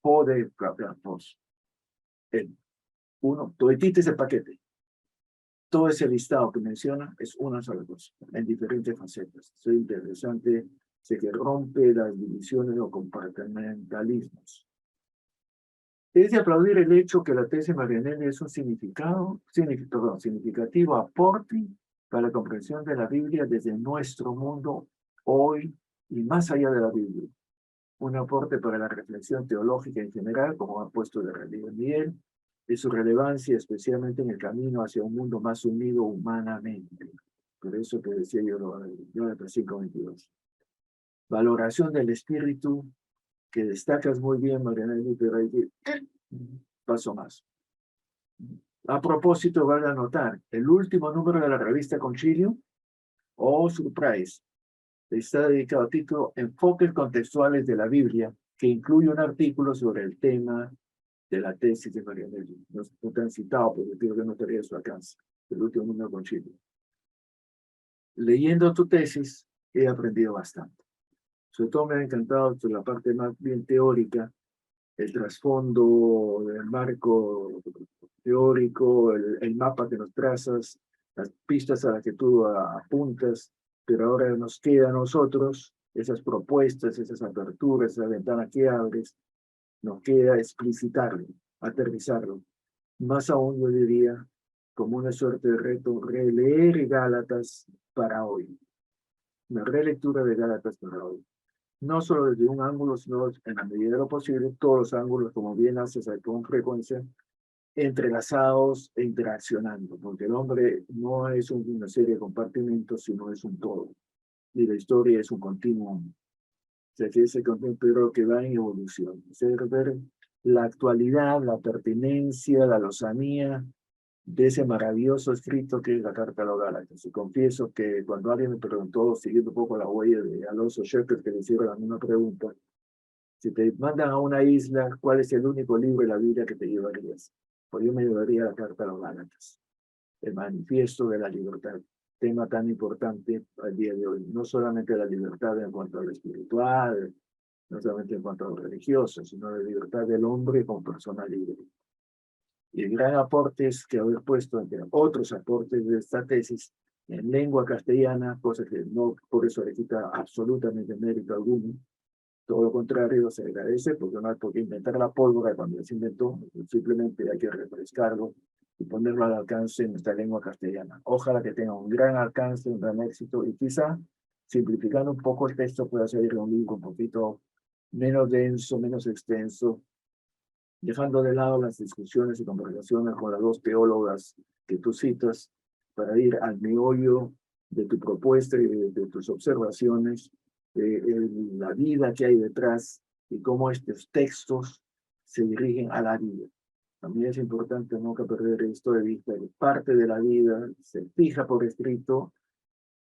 Podekarpos. uno, toditito ese paquete. Todo ese listado que menciona es una sola cosa, en diferentes facetas. Es interesante, sé que rompe las divisiones o compartimentalismos. Es de aplaudir el hecho que la tesis de Marianelli es un significativo aporte para la comprensión de la Biblia desde nuestro mundo hoy y más allá de la Biblia. Un aporte para la reflexión teológica en general, como ha puesto de relieve Miguel, de su relevancia especialmente en el camino hacia un mundo más unido humanamente. Por eso que decía yo de 5:22. Valoración del espíritu, que destacas muy bien, Marianelli, pero hay que paso más. A propósito, vale anotar, el último número de la revista Concilio, surprise, está dedicado al título Enfoques contextuales de la Biblia, que incluye un artículo sobre el tema de la tesis de Marianelli. No te han citado, porque creo que no estaría a su alcance. El último número Concilio. Leyendo tu tesis, he aprendido bastante. Sobre todo me ha encantado la parte más bien teórica, el trasfondo, el marco teórico, el mapa que nos trazas, las pistas a las que tú apuntas, pero ahora nos queda a nosotros esas propuestas, esas aperturas, esa ventana que abres, nos queda explicitarlo, aterrizarlo. Más aún yo diría, como una suerte de reto, releer Gálatas para hoy. Una relectura de Gálatas para hoy. No solo desde un ángulo, sino en la medida de lo posible, todos los ángulos, como bien haces con frecuencia, entrelazados e interaccionando, porque el hombre no es una serie de compartimentos, sino es un todo. Y la historia es un continuum. O sea, que ese continuum, pero que va en evolución. O sea, ver la actualidad, la pertinencia, la lozanía de ese maravilloso escrito que es la Carta a los Gálatas. Y confieso que cuando alguien me preguntó, siguiendo un poco la huella de Alonso Shepherd, que le hicieron la misma pregunta, si te mandan a una isla, ¿cuál es el único libro de la Biblia que te llevarías? Pues yo me llevaría la Carta a los Gálatas, el manifiesto de la libertad, tema tan importante al día de hoy. No solamente la libertad en cuanto a lo espiritual, no solamente en cuanto a lo religioso, sino la libertad del hombre como persona libre. Y el gran aporte es que haber puesto entre otros aportes de esta tesis en lengua castellana, cosa que no por eso le quita absolutamente mérito alguno. Todo lo contrario, se agradece porque no hay por qué inventar la pólvora cuando se inventó, simplemente hay que refrescarlo y ponerlo al alcance en nuestra lengua castellana. Ojalá que tenga un gran alcance, un gran éxito y quizá, simplificando un poco el texto, pueda salir un libro un poquito menos denso, menos extenso, dejando de lado las discusiones y conversaciones con las dos teólogas que tú citas para ir al meollo de tu propuesta y de tus observaciones, la vida que hay detrás y cómo estos textos se dirigen a la vida. También es importante nunca perder esto de vista, que parte de la vida se fija por escrito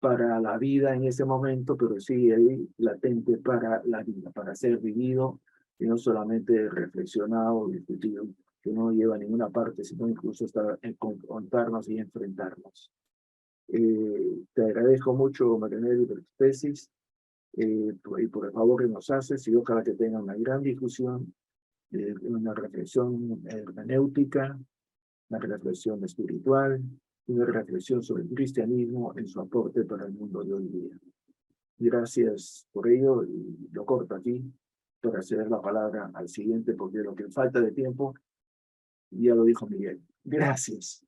para la vida en ese momento, pero sigue ahí latente para la vida, para ser vivido y no solamente reflexionado, discutido, que no lleva a ninguna parte, sino incluso hasta confrontarnos y enfrentarnos. Te agradezco mucho, Marianelli, por tu tesis y por el favor que nos haces y ojalá que tenga una gran discusión, una reflexión hermenéutica, una reflexión espiritual, una reflexión sobre el cristianismo en su aporte para el mundo de hoy día. Gracias por ello y lo corto aquí para ceder la palabra al siguiente porque lo que falta de tiempo ya lo dijo Miguel. Gracias.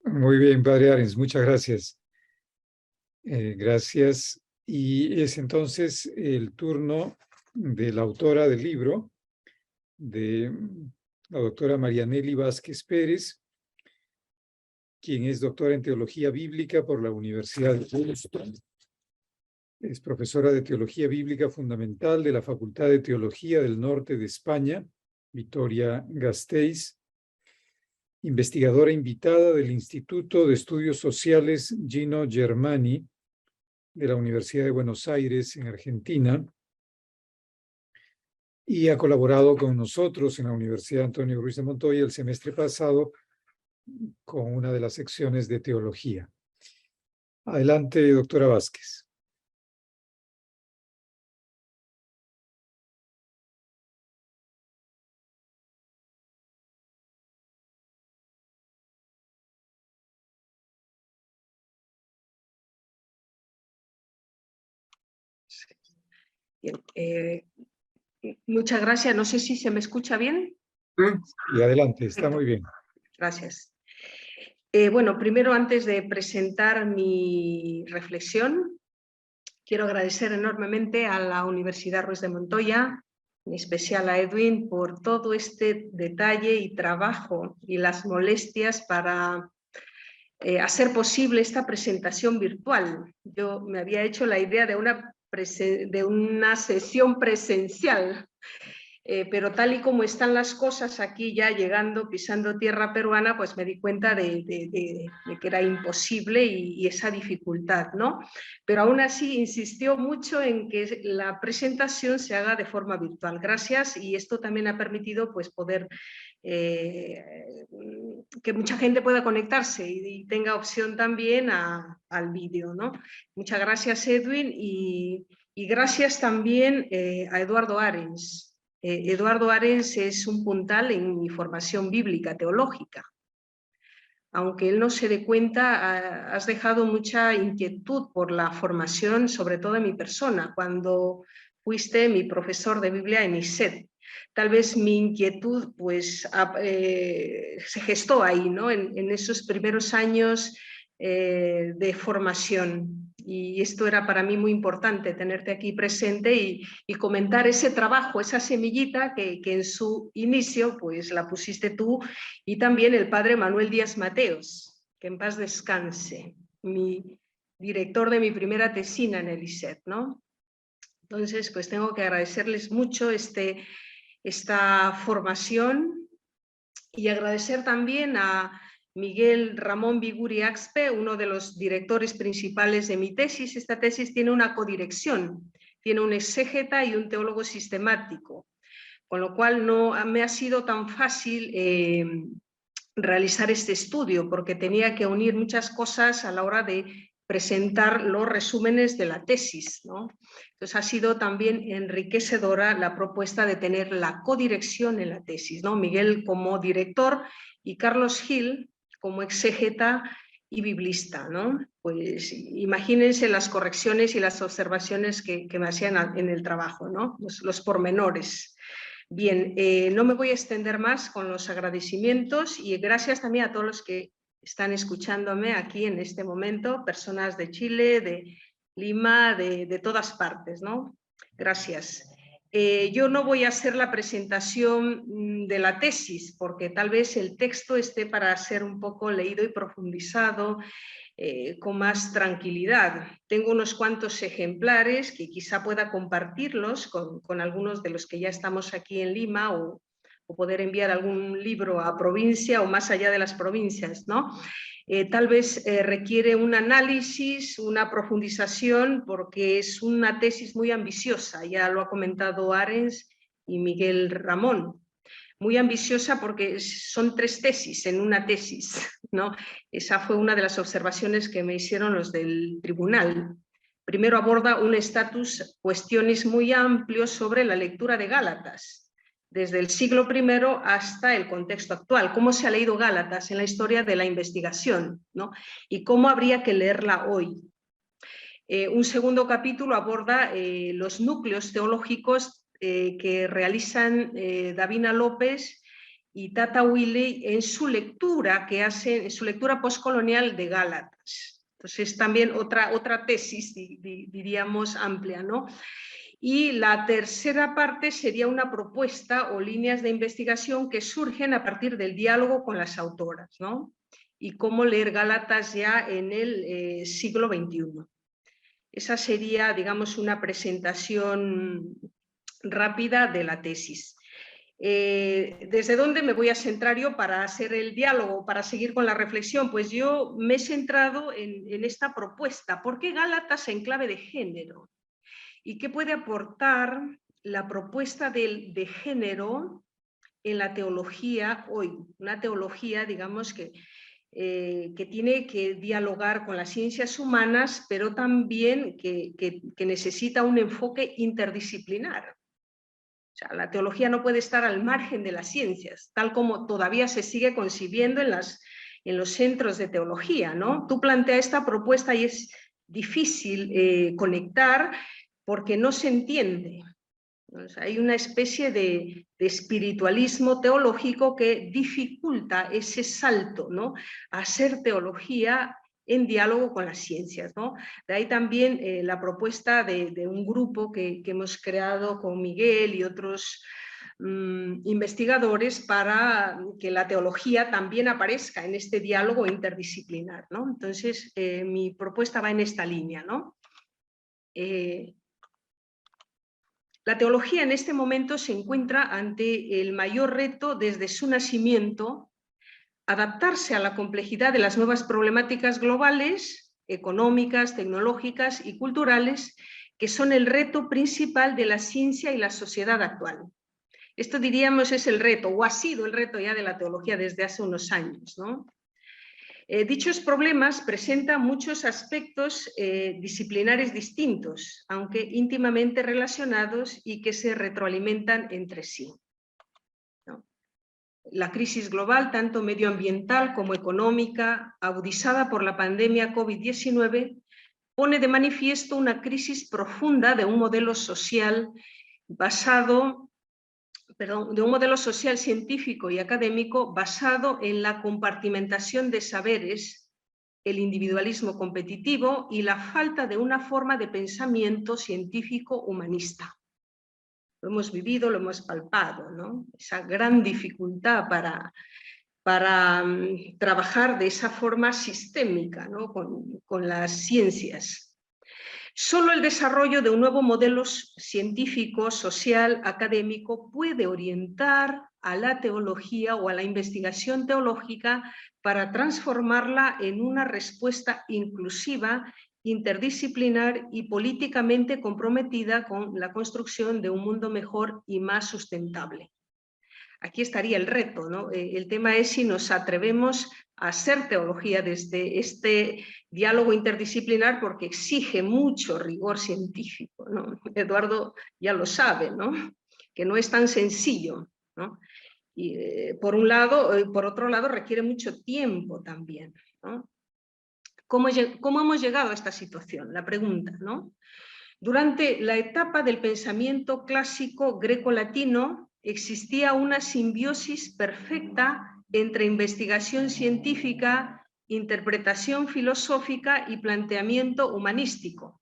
Muy bien, Padre Arens, muchas gracias. Gracias. Y es entonces el turno de la autora del libro, de la doctora Marianelli Vázquez Pérez, quien es doctora en Teología Bíblica por la Universidad de Houston. Es profesora de Teología Bíblica Fundamental de la Facultad de Teología del Norte de España, Vitoria-Gasteiz. Investigadora invitada del Instituto de Estudios Sociales Gino Germani de la Universidad de Buenos Aires en Argentina y ha colaborado con nosotros en la Universidad Antonio Ruiz de Montoya el semestre pasado con una de las secciones de teología. Adelante, doctora Vázquez. Bien, muchas gracias. No sé si se me escucha bien. Y adelante, está muy bien. Gracias. Bueno, primero, antes de presentar mi reflexión, quiero agradecer enormemente a la Universidad Ruiz de Montoya, en especial a Edwin, por todo este detalle y trabajo y las molestias para hacer posible esta presentación virtual. Yo me había hecho la idea de una sesión presencial, pero tal y como están las cosas aquí ya llegando, pisando tierra peruana, pues me di cuenta de que era imposible y esa dificultad, ¿no? Pero aún así insistió mucho en que la presentación se haga de forma virtual. Gracias, y esto también ha permitido pues poder que mucha gente pueda conectarse y tenga opción también al vídeo, ¿no? Muchas gracias, Edwin, y gracias también a Eduardo Arens. Eduardo Arens es un puntal en mi formación bíblica, teológica. Aunque él no se dé cuenta, has dejado mucha inquietud por la formación, sobre todo en mi persona, cuando fuiste mi profesor de Biblia en ISET. Tal vez mi inquietud pues, se gestó ahí, ¿no? En esos primeros años de formación. Y esto era para mí muy importante, tenerte aquí presente y comentar ese trabajo, esa semillita que en su inicio pues la pusiste tú, y también el padre Manuel Díaz Mateos, que en paz descanse, mi director de mi primera tesina en el ISET, ¿no? Entonces, pues tengo que agradecerles mucho esta formación y agradecer también a Miguel Ramón Biguri Axpe, uno de los directores principales de mi tesis. Esta tesis tiene una codirección, tiene un exégeta y un teólogo sistemático, con lo cual no me ha sido tan fácil realizar este estudio, porque tenía que unir muchas cosas a la hora de presentar los resúmenes de la tesis, ¿no? Entonces ha sido también enriquecedora la propuesta de tener la codirección en la tesis, ¿no? Miguel como director y Carlos Gil como exégeta y biblista, ¿no? Pues imagínense las correcciones y las observaciones que me hacían en el trabajo, ¿no? Los pormenores. Bien, no me voy a extender más con los agradecimientos, y gracias también a todos los que están escuchándome aquí en este momento, personas de Chile, de Lima, de todas partes, ¿no? Gracias. Yo no voy a hacer la presentación de la tesis, porque tal vez el texto esté para ser un poco leído y profundizado con más tranquilidad. Tengo unos cuantos ejemplares que quizá pueda compartirlos con algunos de los que ya estamos aquí en Lima, o poder enviar algún libro a provincia o más allá de las provincias, ¿no? Tal vez requiere un análisis, una profundización, porque es una tesis muy ambiciosa, ya lo ha comentado Arens y Miguel Ramón. Muy ambiciosa porque son 3 tesis en una tesis, ¿no? Esa fue una de las observaciones que me hicieron los del tribunal. Primero aborda un estatus, cuestiones muy amplios sobre la lectura de Gálatas, desde el siglo I hasta el contexto actual, cómo se ha leído Gálatas en la historia de la investigación, ¿no? Y cómo habría que leerla hoy. Un segundo capítulo aborda los núcleos teológicos que realizan Davina López y Tata Wiley en su lectura que hacen, en su lectura postcolonial de Gálatas. Entonces también otra tesis, diríamos, amplia, ¿no? Y la tercera parte sería una propuesta o líneas de investigación que surgen a partir del diálogo con las autoras, ¿no? Y cómo leer Gálatas ya en el siglo XXI. Esa sería, digamos, una presentación rápida de la tesis. ¿Desde dónde me voy a centrar yo para hacer el diálogo, para seguir con la reflexión? Pues yo me he centrado en esta propuesta. ¿Por qué Gálatas en clave de género? ¿Y qué puede aportar la propuesta de género en la teología hoy? Una teología, digamos, que tiene que dialogar con las ciencias humanas, pero también que necesita un enfoque interdisciplinar. O sea, la teología no puede estar al margen de las ciencias, tal como todavía se sigue concibiendo en los centros de teología, ¿no? Tú planteas esta propuesta y es difícil conectar, porque no se entiende. O sea, hay una especie de espiritualismo teológico que dificulta ese salto, ¿no?, a hacer teología en diálogo con las ciencias, ¿no? De ahí también la propuesta de un grupo que hemos creado con Miguel y otros investigadores para que la teología también aparezca en este diálogo interdisciplinar, ¿no? Entonces, mi propuesta va en esta línea, ¿no? La teología en este momento se encuentra ante el mayor reto desde su nacimiento: adaptarse a la complejidad de las nuevas problemáticas globales, económicas, tecnológicas y culturales, que son el reto principal de la ciencia y la sociedad actual. Esto, diríamos, es el reto, o ha sido el reto ya de la teología desde hace unos años, ¿no? Dichos problemas presentan muchos aspectos disciplinares distintos, aunque íntimamente relacionados y que se retroalimentan entre sí, ¿no? La crisis global, tanto medioambiental como económica, agudizada por la pandemia COVID-19, pone de manifiesto una crisis profunda de un modelo social científico y académico basado en la compartimentación de saberes, el individualismo competitivo y la falta de una forma de pensamiento científico humanista. Lo hemos vivido, lo hemos palpado, ¿no? Esa gran dificultad para trabajar de esa forma sistémica, ¿no?, con las ciencias. Solo el desarrollo de un nuevo modelo científico, social, académico puede orientar a la teología o a la investigación teológica para transformarla en una respuesta inclusiva, interdisciplinar y políticamente comprometida con la construcción de un mundo mejor y más sustentable. Aquí estaría el reto, ¿no? El tema es si nos atrevemos a hacer teología desde este diálogo interdisciplinar, porque exige mucho rigor científico, ¿no? Eduardo ya lo sabe, ¿no?, que no es tan sencillo, ¿no? Y por otro lado requiere mucho tiempo también, ¿no? ¿Cómo hemos llegado a esta situación? La pregunta, ¿no? Durante la etapa del pensamiento clásico greco-latino existía una simbiosis perfecta entre investigación científica, interpretación filosófica y planteamiento humanístico.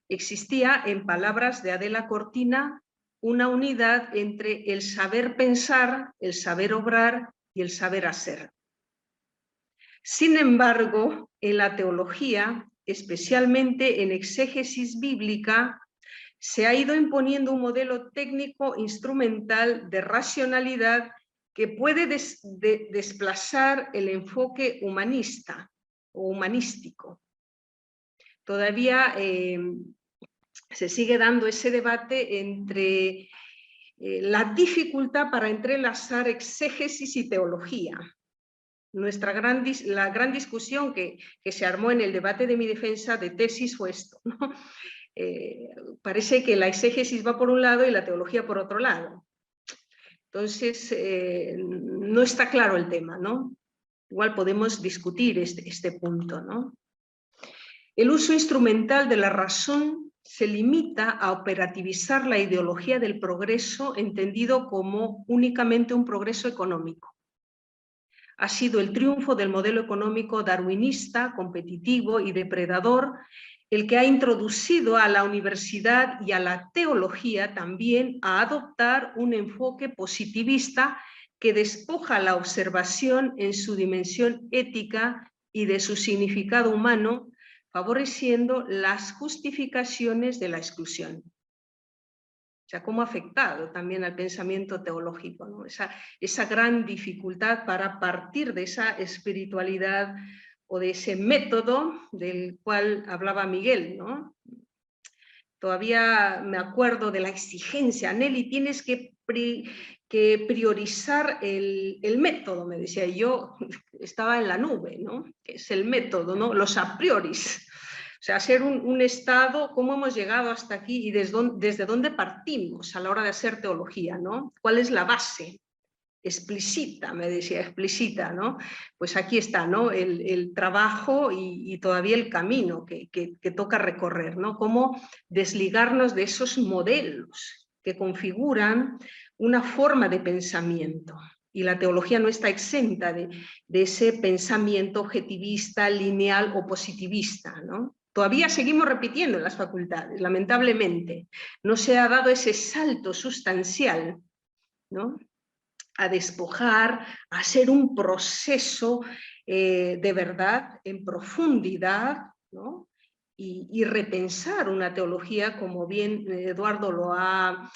Existía, en palabras de Adela Cortina, una unidad entre el saber pensar, el saber obrar y el saber hacer. Sin embargo, en la teología, especialmente en exégesis bíblica, se ha ido imponiendo un modelo técnico instrumental de racionalidad que puede desplazar el enfoque humanista o humanístico. Todavía se sigue dando ese debate entre la dificultad para entrelazar exégesis y teología. La gran discusión que se armó en el debate de mi defensa de tesis fue esto, ¿no? Parece que la exégesis va por un lado y la teología por otro lado. Entonces, no está claro el tema, ¿no? Igual podemos discutir este punto, ¿no? El uso instrumental de la razón se limita a operativizar la ideología del progreso, entendido como únicamente un progreso económico. Ha sido el triunfo del modelo económico darwinista, competitivo y depredador el que ha introducido a la universidad y a la teología también a adoptar un enfoque positivista que despoja la observación en su dimensión ética y de su significado humano, favoreciendo las justificaciones de la exclusión. O sea, cómo ha afectado también al pensamiento teológico, ¿no? Esa gran dificultad para partir de esa espiritualidad o de ese método del cual hablaba Miguel, ¿no? Todavía me acuerdo de la exigencia: Nelly, tienes que priorizar el método, me decía, y yo estaba en la nube, ¿no? Que es el método, ¿no? Los a prioris. O sea, ser un estado, cómo hemos llegado hasta aquí y desde dónde partimos a la hora de hacer teología, ¿no? ¿Cuál es la base? explícita, me decía, explícita, ¿no? Pues aquí está, ¿no? El trabajo y todavía el camino que toca recorrer, ¿no? Cómo desligarnos de esos modelos que configuran una forma de pensamiento. Y la teología no está exenta de ese pensamiento objetivista, lineal o positivista, ¿no? Todavía seguimos repitiendo en las facultades, lamentablemente. No se ha dado ese salto sustancial, ¿no? A despojar, a hacer un proceso de verdad en profundidad, ¿no? Y repensar una teología, como bien Eduardo lo ha,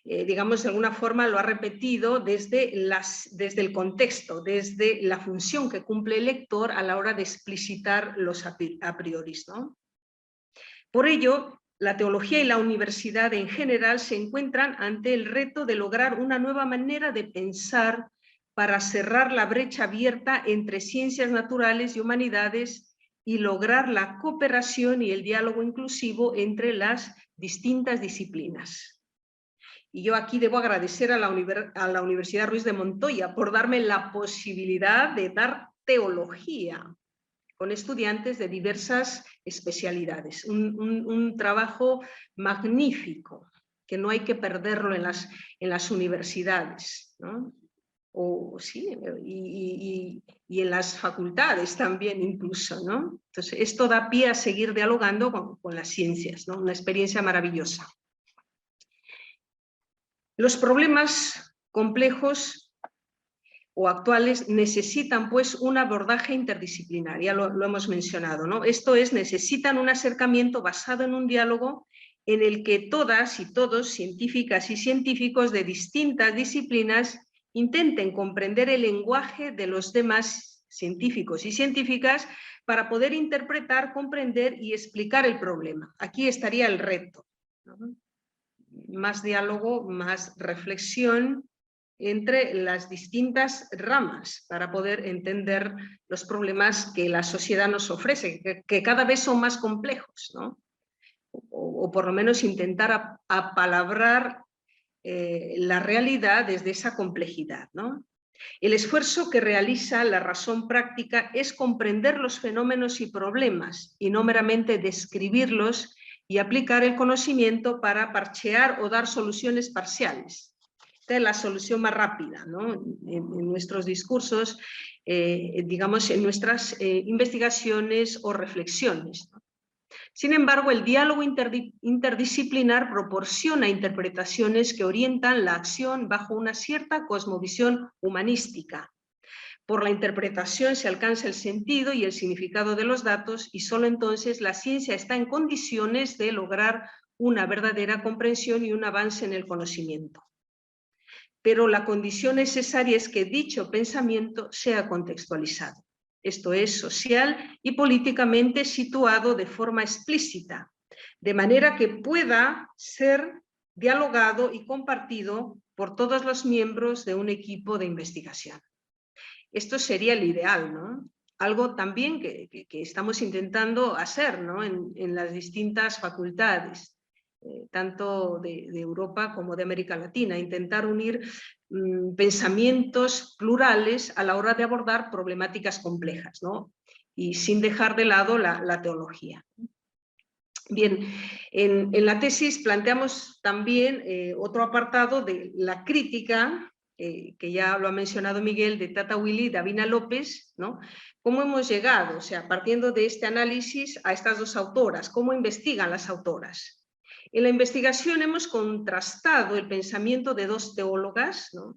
digamos, de alguna forma lo ha repetido desde el contexto, desde la función que cumple el lector a la hora de explicitar los a prioris, ¿no? Por ello, la teología y la universidad en general se encuentran ante el reto de lograr una nueva manera de pensar para cerrar la brecha abierta entre ciencias naturales y humanidades y lograr la cooperación y el diálogo inclusivo entre las distintas disciplinas. Y yo aquí debo agradecer a la Universidad Ruiz de Montoya por darme la posibilidad de dar teología con estudiantes de diversas especialidades. Un trabajo magnífico, que no hay que perderlo en las universidades, ¿no? Sí, y en las facultades también incluso, ¿no? Entonces, esto da pie a seguir dialogando con las ciencias, ¿no? Una experiencia maravillosa. Los problemas complejos o actuales necesitan pues un abordaje interdisciplinar, ya lo hemos mencionado, ¿no? Esto es, necesitan un acercamiento basado en un diálogo en el que todas y todos, científicas y científicos de distintas disciplinas, intenten comprender el lenguaje de los demás científicos y científicas para poder interpretar, comprender y explicar el problema. Aquí estaría el reto, ¿no? Más diálogo, más reflexión entre las distintas ramas para poder entender los problemas que la sociedad nos ofrece, que cada vez son más complejos, ¿no? O por lo menos intentar apalabrar la realidad desde esa complejidad, ¿no? El esfuerzo que realiza la razón práctica es comprender los fenómenos y problemas y no meramente describirlos y aplicar el conocimiento para parchear o dar soluciones parciales. Esta es la solución más rápida, ¿no? En nuestros discursos, digamos, en nuestras investigaciones o reflexiones, ¿no? Sin embargo, el diálogo interdisciplinar proporciona interpretaciones que orientan la acción bajo una cierta cosmovisión humanística. Por la interpretación se alcanza el sentido y el significado de los datos y solo entonces la ciencia está en condiciones de lograr una verdadera comprensión y un avance en el conocimiento. Pero la condición necesaria es que dicho pensamiento sea contextualizado. Esto es, social y políticamente situado de forma explícita, de manera que pueda ser dialogado y compartido por todos los miembros de un equipo de investigación. Esto sería el ideal, ¿no? Algo también que estamos intentando hacer, ¿no? en las distintas facultades, tanto de Europa como de América Latina, intentar unir pensamientos plurales a la hora de abordar problemáticas complejas, ¿no? Y sin dejar de lado la teología. Bien, en la tesis planteamos también otro apartado de la crítica, que ya lo ha mencionado Miguel, de Tata Willy y Davina López, ¿no? ¿Cómo hemos llegado, o sea, partiendo de este análisis, a estas dos autoras? ¿Cómo investigan las autoras? En la investigación hemos contrastado el pensamiento de dos teólogas, ¿no?,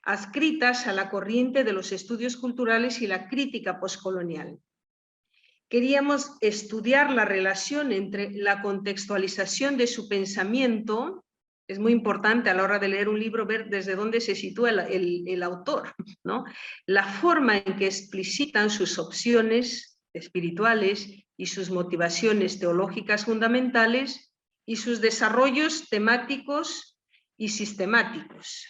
adscritas a la corriente de los estudios culturales y la crítica postcolonial. Queríamos estudiar la relación entre la contextualización de su pensamiento. Es muy importante a la hora de leer un libro ver desde dónde se sitúa el autor, ¿no? La forma en que explicitan sus opciones espirituales y sus motivaciones teológicas fundamentales y sus desarrollos temáticos y sistemáticos.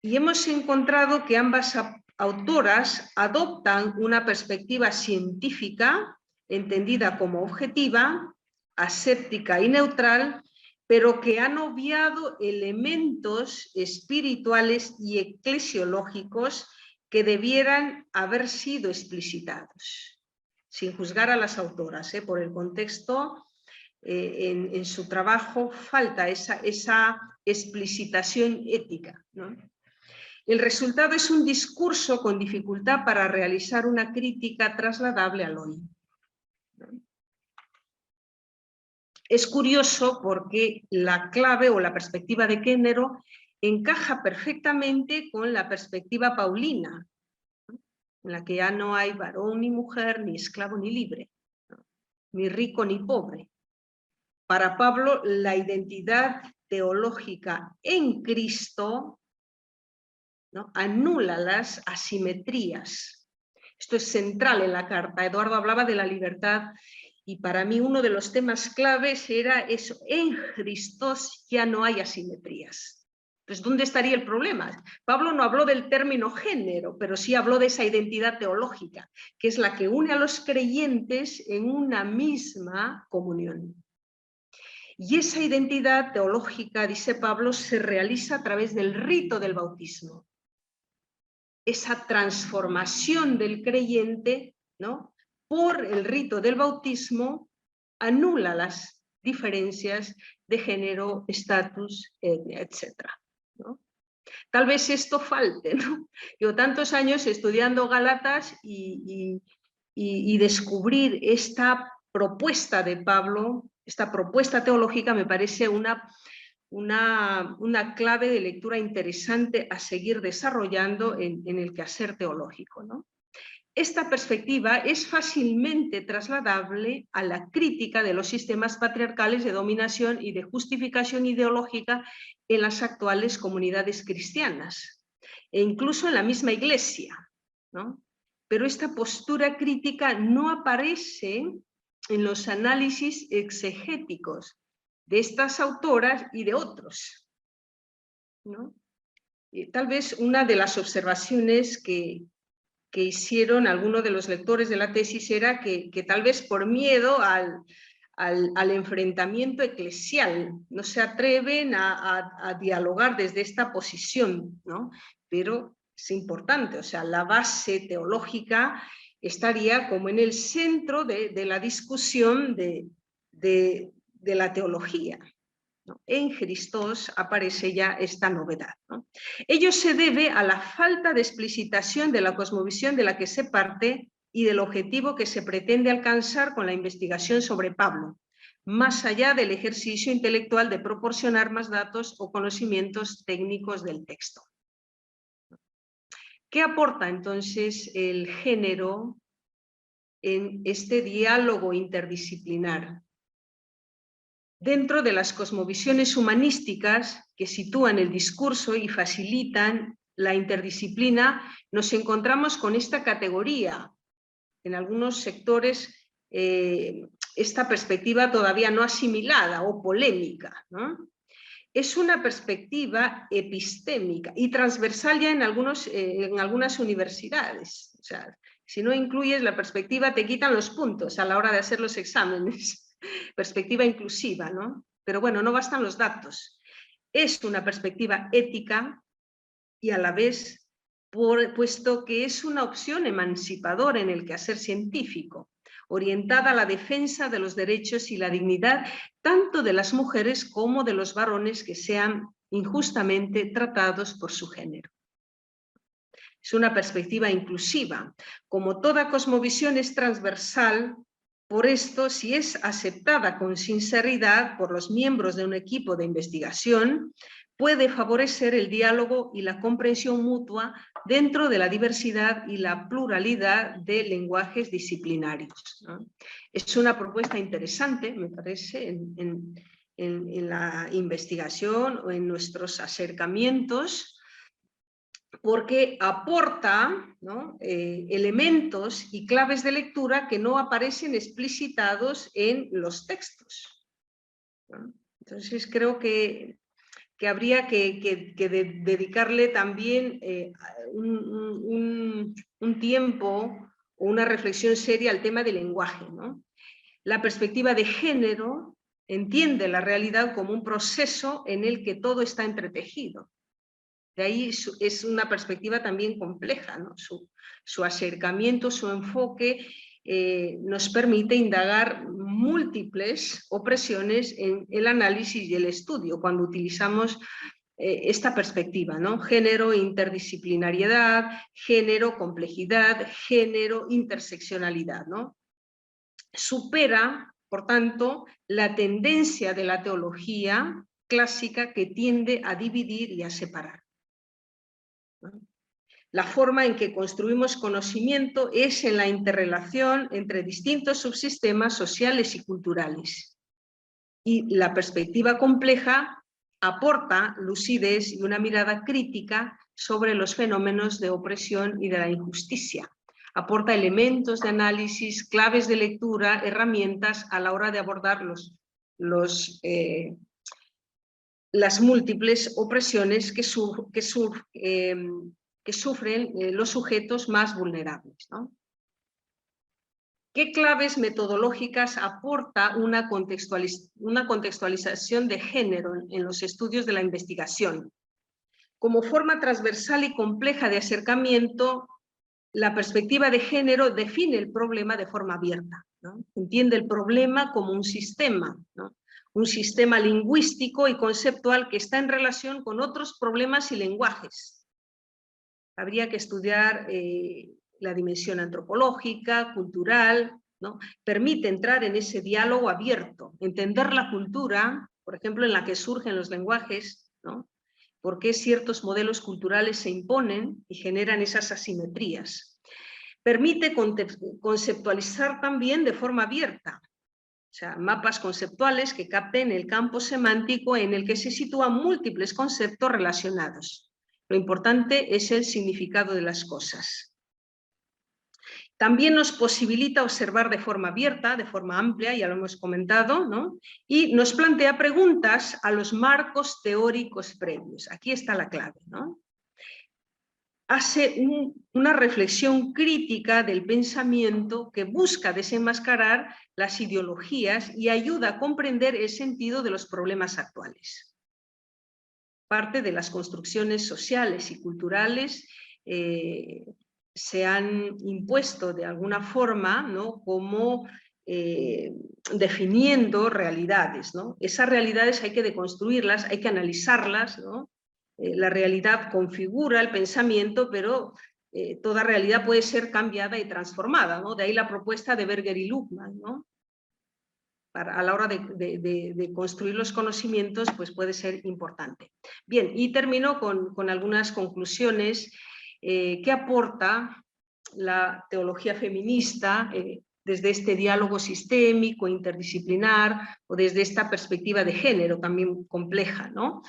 Y hemos encontrado que ambas autoras adoptan una perspectiva científica, entendida como objetiva, aséptica y neutral, pero que han obviado elementos espirituales y eclesiológicos que debieran haber sido explicitados, sin juzgar a las autoras, por el contexto. En su trabajo falta esa explicitación ética, ¿no? El resultado es un discurso con dificultad para realizar una crítica trasladable al hoy. Es curioso porque la clave o la perspectiva de género encaja perfectamente con la perspectiva paulina, ¿no? En la que ya no hay varón ni mujer, ni esclavo ni libre, ¿no? Ni rico ni pobre. Para Pablo, la identidad teológica en Cristo, ¿no?, anula las asimetrías. Esto es central en la carta. Eduardo hablaba de la libertad y para mí uno de los temas claves era eso. En Cristo ya no hay asimetrías. Entonces, ¿dónde estaría el problema? Pablo no habló del término género, pero sí habló de esa identidad teológica, que es la que une a los creyentes en una misma comunión. Y esa identidad teológica, dice Pablo, se realiza a través del rito del bautismo. Esa transformación del creyente, ¿no?, por el rito del bautismo anula las diferencias de género, estatus, etnia, etc., ¿no? Tal vez esto falte, ¿no? Yo tantos años estudiando Gálatas y descubrir esta propuesta de Pablo, esta propuesta teológica, me parece una clave de lectura interesante a seguir desarrollando en el quehacer teológico, ¿no? Esta perspectiva es fácilmente trasladable a la crítica de los sistemas patriarcales de dominación y de justificación ideológica en las actuales comunidades cristianas, e incluso en la misma Iglesia, ¿no? Pero esta postura crítica no aparece en los análisis exegéticos de estas autoras y de otros, ¿no? Y tal vez una de las observaciones que hicieron algunos de los lectores de la tesis era que tal vez por miedo al enfrentamiento eclesial no se atreven a dialogar desde esta posición, ¿no? Pero es importante, o sea, la base teológica estaría como en el centro de la discusión de la teología, ¿no? En Cristo aparece ya esta novedad, ¿no? Ello se debe a la falta de explicitación de la cosmovisión de la que se parte y del objetivo que se pretende alcanzar con la investigación sobre Pablo, más allá del ejercicio intelectual de proporcionar más datos o conocimientos técnicos del texto. ¿Qué aporta entonces el género en este diálogo interdisciplinar? Dentro de las cosmovisiones humanísticas que sitúan el discurso y facilitan la interdisciplina, nos encontramos con esta categoría. En algunos sectores, esta perspectiva todavía no asimilada o polémica, ¿no? Es una perspectiva epistémica y transversal ya en algunas universidades. O sea, si no incluyes la perspectiva, te quitan los puntos a la hora de hacer los exámenes. Perspectiva inclusiva, ¿no? Pero bueno, no bastan los datos. Es una perspectiva ética y a la vez, puesto que es una opción emancipadora en el quehacer científico, orientada a la defensa de los derechos y la dignidad tanto de las mujeres como de los varones que sean injustamente tratados por su género. Es una perspectiva inclusiva. Como toda cosmovisión es transversal, por esto, si es aceptada con sinceridad por los miembros de un equipo de investigación, puede favorecer el diálogo y la comprensión mutua dentro de la diversidad y la pluralidad de lenguajes disciplinarios, ¿no? Es una propuesta interesante, me parece, en la investigación o en nuestros acercamientos, porque aporta, ¿no?, elementos y claves de lectura que no aparecen explicitados en los textos, ¿no? Entonces creo que habría que dedicarle también un tiempo o una reflexión seria al tema del lenguaje, ¿no? La perspectiva de género entiende la realidad como un proceso en el que todo está entretejido. De ahí es una perspectiva también compleja, ¿no? Su acercamiento, su enfoque nos permite indagar múltiples opresiones en el análisis y el estudio cuando utilizamos esta perspectiva, ¿no? Género, interdisciplinariedad, género, complejidad, género, interseccionalidad, ¿no? Supera, por tanto, la tendencia de la teología clásica que tiende a dividir y a separar. La forma en que construimos conocimiento es en la interrelación entre distintos subsistemas sociales y culturales. Y la perspectiva compleja aporta lucidez y una mirada crítica sobre los fenómenos de opresión y de la injusticia. Aporta elementos de análisis, claves de lectura, herramientas a la hora de abordar las múltiples opresiones que sufren los sujetos más vulnerables, ¿no? ¿Qué claves metodológicas aporta una contextualización de género en los estudios de la investigación? Como forma transversal y compleja de acercamiento, la perspectiva de género define el problema de forma abierta, ¿no? Entiende el problema como un sistema, ¿no? Un sistema lingüístico y conceptual que está en relación con otros problemas y lenguajes. Habría que estudiar la dimensión antropológica, cultural, ¿no? Permite entrar en ese diálogo abierto, entender la cultura, por ejemplo, en la que surgen los lenguajes, ¿no? Por qué ciertos modelos culturales se imponen y generan esas asimetrías. Permite conceptualizar también de forma abierta, o sea, mapas conceptuales que capten el campo semántico en el que se sitúan múltiples conceptos relacionados. Lo importante es el significado de las cosas. También nos posibilita observar de forma abierta, de forma amplia, ya lo hemos comentado, ¿no? Y nos plantea preguntas a los marcos teóricos previos. Aquí está la clave, ¿no? Hace una reflexión crítica del pensamiento que busca desenmascarar las ideologías y ayuda a comprender el sentido de los problemas actuales. Parte de las construcciones sociales y culturales se han impuesto de alguna forma, ¿no? Como definiendo realidades, ¿no? Esas realidades hay que deconstruirlas, hay que analizarlas, ¿no? La realidad configura el pensamiento, pero toda realidad puede ser cambiada y transformada, ¿no? De ahí la propuesta de Berger y Luhmann, ¿no? A la hora de construir los conocimientos, pues puede ser importante. Bien, y termino con algunas conclusiones que aporta la teología feminista desde este diálogo sistémico, interdisciplinar, o desde esta perspectiva de género también compleja, ¿no?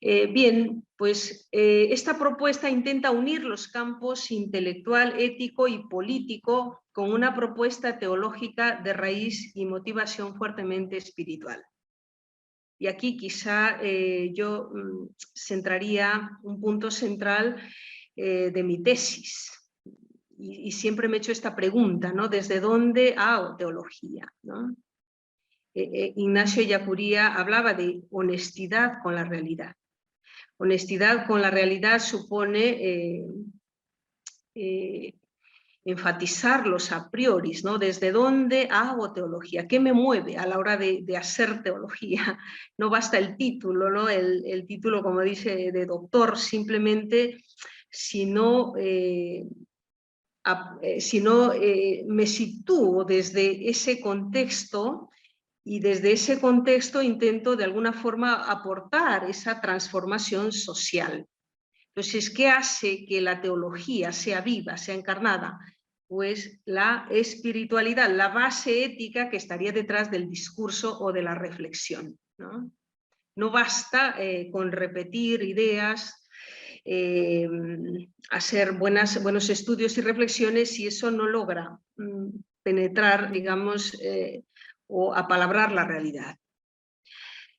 Bien, pues esta propuesta intenta unir los campos intelectual, ético y político con una propuesta teológica de raíz y motivación fuertemente espiritual. Y aquí quizá yo centraría un punto central de mi tesis. Y siempre me he hecho esta pregunta, ¿no? ¿Desde dónde hago teología, ¿no? Ignacio Ellacuría hablaba de honestidad con la realidad. Honestidad con la realidad supone enfatizar los a priori, ¿no? ¿Desde dónde hago teología? ¿Qué me mueve a la hora de hacer teología? No basta el título, ¿no? El título, como dice, de doctor, simplemente si no me sitúo desde ese contexto. Y desde ese contexto intento de alguna forma aportar esa transformación social. Entonces, ¿qué hace que la teología sea viva, sea encarnada? Pues la espiritualidad, la base ética que estaría detrás del discurso o de la reflexión, ¿no? No basta con repetir ideas, hacer buenos estudios y reflexiones si eso no logra penetrar, digamos, o apalabrar la realidad.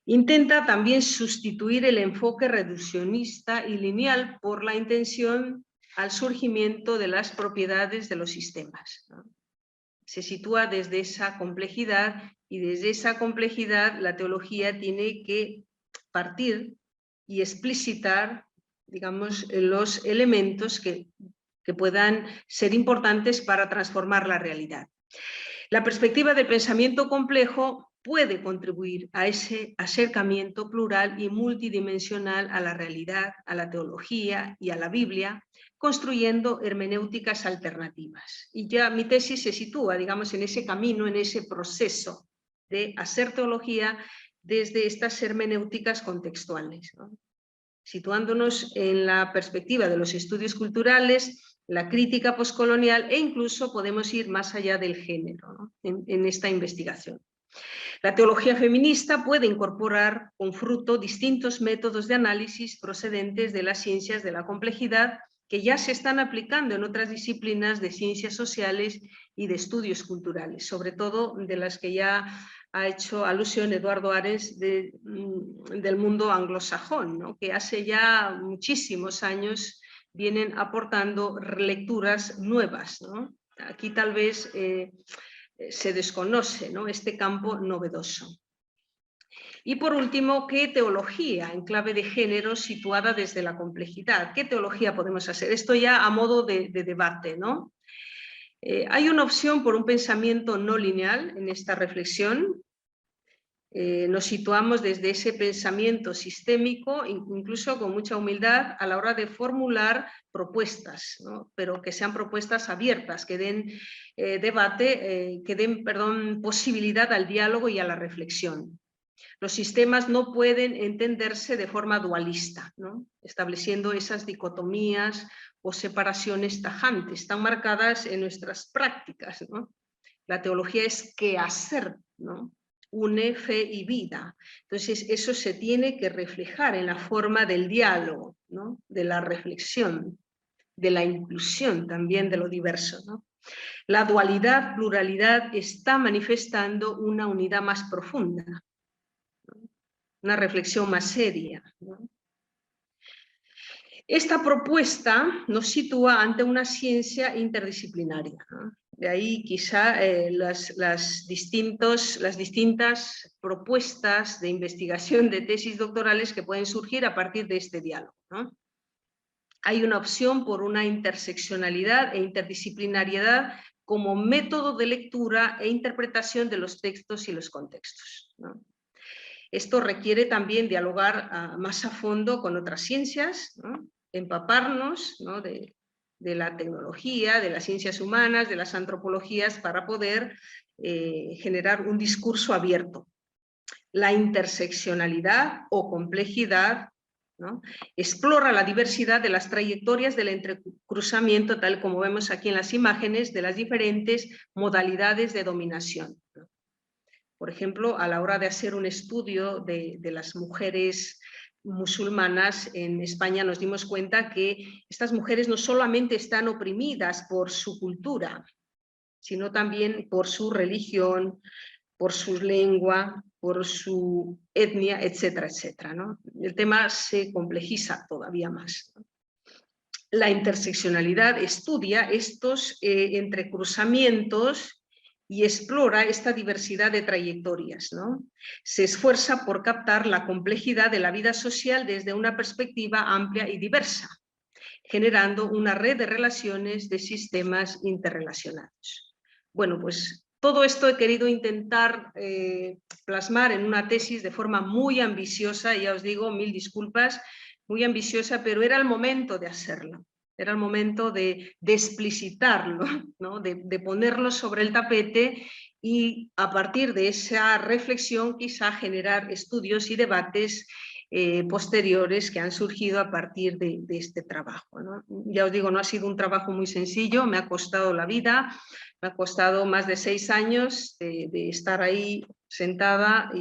Intenta también sustituir el enfoque reduccionista y lineal por la intención al surgimiento de las propiedades de los sistemas, ¿no? Se sitúa desde esa complejidad y desde esa complejidad la teología tiene que partir y explicitar, digamos, los elementos que puedan ser importantes para transformar la realidad. La perspectiva del pensamiento complejo puede contribuir a ese acercamiento plural y multidimensional a la realidad, a la teología y a la Biblia, construyendo hermenéuticas alternativas. Y ya mi tesis se sitúa, digamos, en ese camino, en ese proceso de hacer teología desde estas hermenéuticas contextuales, ¿no? Situándonos en la perspectiva de los estudios culturales, la crítica postcolonial e incluso podemos ir más allá del género, ¿no? en esta investigación. La teología feminista puede incorporar con fruto distintos métodos de análisis procedentes de las ciencias de la complejidad que ya se están aplicando en otras disciplinas de ciencias sociales y de estudios culturales, sobre todo de las que ya ha hecho alusión Eduardo Ares del mundo anglosajón, ¿no? Que hace ya muchísimos años vienen aportando lecturas nuevas, ¿no? Aquí tal vez se desconoce, ¿no?, este campo novedoso. Y por último, ¿qué teología en clave de género situada desde la complejidad? ¿Qué teología podemos hacer? Esto ya a modo de debate, ¿no? Hay una opción por un pensamiento no lineal en esta reflexión. Nos situamos desde ese pensamiento sistémico, incluso con mucha humildad, a la hora de formular propuestas, ¿no? Pero que sean propuestas abiertas, que den debate, que den, posibilidad al diálogo y a la reflexión. Los sistemas no pueden entenderse de forma dualista, ¿no? Estableciendo esas dicotomías o separaciones tajantes, tan marcadas en nuestras prácticas, ¿no? La teología es qué hacer, ¿no? Une fe y vida. Entonces, eso se tiene que reflejar en la forma del diálogo, ¿no? De la reflexión, de la inclusión también de lo diverso, ¿no? La dualidad, pluralidad, está manifestando una unidad más profunda, ¿no? Una reflexión más seria, ¿no? Esta propuesta nos sitúa ante una ciencia interdisciplinaria, ¿no? De ahí quizá las distintas propuestas de investigación de tesis doctorales que pueden surgir a partir de este diálogo, ¿no? Hay una opción por una interseccionalidad e interdisciplinariedad como método de lectura e interpretación de los textos y los contextos, ¿no? Esto requiere también dialogar más a fondo con otras ciencias, ¿no? Empaparnos, ¿no?, de la tecnología, de las ciencias humanas, de las antropologías, para poder generar un discurso abierto. La interseccionalidad o complejidad, ¿no?, explora la diversidad de las trayectorias del entrecruzamiento, tal como vemos aquí en las imágenes, de las diferentes modalidades de dominación, ¿no? Por ejemplo, a la hora de hacer un estudio de las mujeres musulmanas en España, nos dimos cuenta que estas mujeres no solamente están oprimidas por su cultura, sino también por su religión, por su lengua, por su etnia, etcétera, etcétera, ¿no? El tema se complejiza todavía más, ¿no? La interseccionalidad estudia estos entrecruzamientos y explora esta diversidad de trayectorias, ¿no? Se esfuerza por captar la complejidad de la vida social desde una perspectiva amplia y diversa, generando una red de relaciones de sistemas interrelacionados. Bueno, pues todo esto he querido intentar plasmar en una tesis de forma muy ambiciosa, ya os digo, mil disculpas, muy ambiciosa, pero era el momento de hacerlo. Era el momento de explicitarlo, ¿no?, de ponerlo sobre el tapete y a partir de esa reflexión quizá generar estudios y debates posteriores que han surgido a partir de este trabajo, ¿no? Ya os digo, no ha sido un trabajo muy sencillo, me ha costado la vida, me ha costado más de 6 años de estar ahí sentada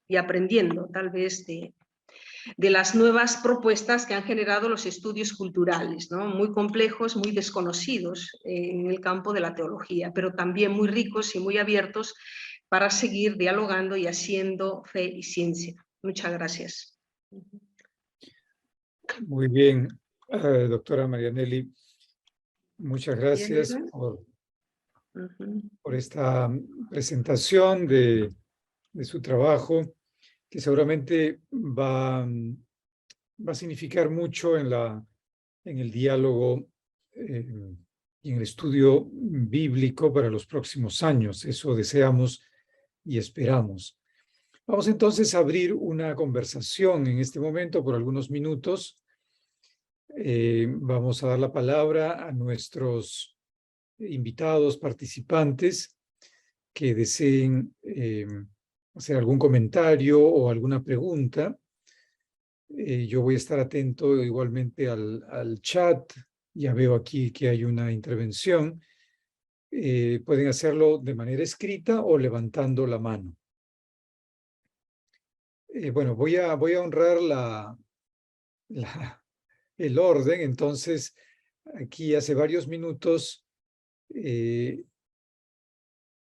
y aprendiendo tal vez de las nuevas propuestas que han generado los estudios culturales, ¿no? Muy complejos, muy desconocidos en el campo de la teología, pero también muy ricos y muy abiertos para seguir dialogando y haciendo fe y ciencia. Muchas gracias. Muy bien, doctora Marianelli. Muchas gracias por por esta presentación de su trabajo, que seguramente va a significar mucho en el diálogo y en el estudio bíblico para los próximos años. Eso deseamos y esperamos. Vamos entonces a abrir una conversación en este momento por algunos minutos. Vamos a dar la palabra a nuestros invitados, participantes que deseen hacer algún comentario o alguna pregunta. Yo voy a estar atento igualmente al chat. Ya veo aquí que hay una intervención. Pueden hacerlo de manera escrita o levantando la mano. Bueno, voy a honrar el orden. Entonces, aquí hace varios minutos,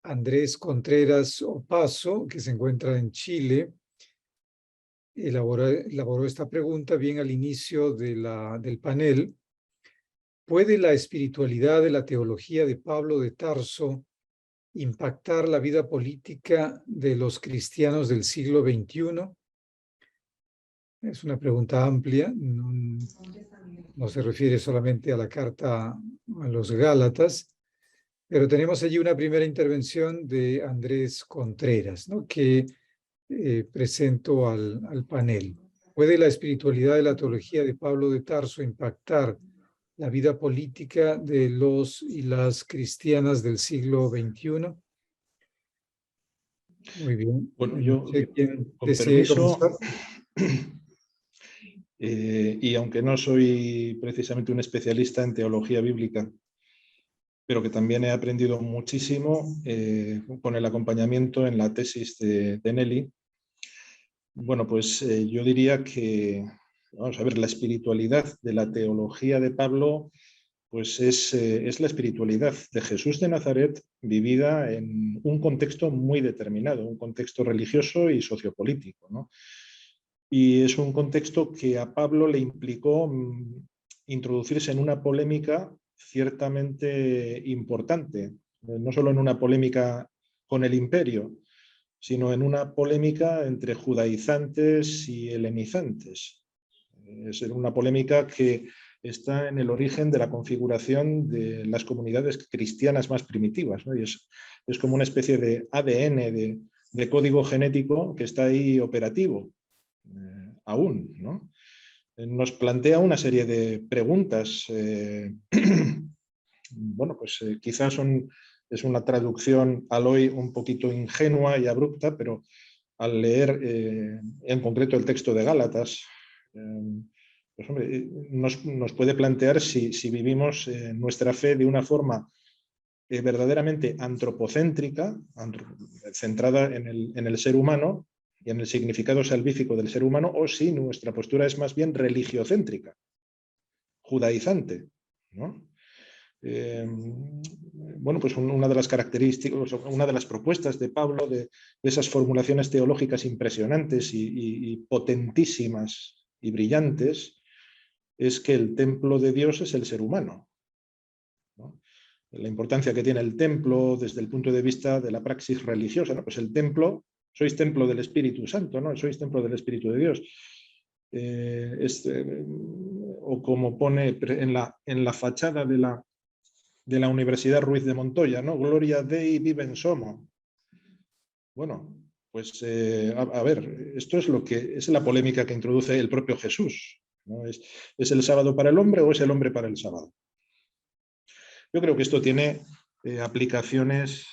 Andrés Contreras Opaso, que se encuentra en Chile, elaboró esta pregunta bien al inicio del panel. ¿Puede la espiritualidad de la teología de Pablo de Tarso impactar la vida política de los cristianos del siglo XXI? Es una pregunta amplia, no se refiere solamente a la carta a los Gálatas, pero tenemos allí una primera intervención de Andrés Contreras, ¿no?, que presento al panel. ¿Puede la espiritualidad de la teología de Pablo de Tarso impactar la vida política de los y las cristianas del siglo XXI? Muy bien. Bueno, No sé quién con desee permiso, comenzar. Y aunque no soy precisamente un especialista en teología bíblica, pero que también he aprendido muchísimo con el acompañamiento en la tesis de Nelly. Bueno, pues yo diría que, vamos a ver, la espiritualidad de la teología de Pablo, pues es la espiritualidad de Jesús de Nazaret vivida en un contexto muy determinado, un contexto religioso y sociopolítico, ¿no? Y es un contexto que a Pablo le implicó introducirse en una polémica ciertamente importante, no solo en una polémica con el imperio, sino en una polémica entre judaizantes y helenizantes. Es una polémica que está en el origen de la configuración de las comunidades cristianas más primitivas, ¿no? Y es como una especie de ADN, de código genético que está ahí operativo aún, ¿no? Nos plantea una serie de preguntas. Bueno, pues quizás es una traducción al hoy un poquito ingenua y abrupta, pero al leer en concreto el texto de Gálatas, pues, hombre, nos puede plantear si vivimos nuestra fe de una forma verdaderamente antropocéntrica, centrada en el ser humano y en el significado salvífico del ser humano, o si nuestra postura es más bien religiocéntrica, judaizante, ¿no? Bueno, pues una de las características, una de las propuestas de Pablo de esas formulaciones teológicas impresionantes y potentísimas y brillantes es que el templo de Dios es el ser humano, ¿no? La importancia que tiene el templo desde el punto de vista de la praxis religiosa, ¿no? Pues el templo, sois templo del Espíritu Santo, ¿no? Sois templo del Espíritu de Dios. O como pone en la fachada de la Universidad Ruiz de Montoya, ¿no? Gloria Dei vivens homo. Bueno, pues a ver, esto es es la polémica que introduce el propio Jesús, ¿no? ¿Es el sábado para el hombre o es el hombre para el sábado? Yo creo que esto tiene aplicaciones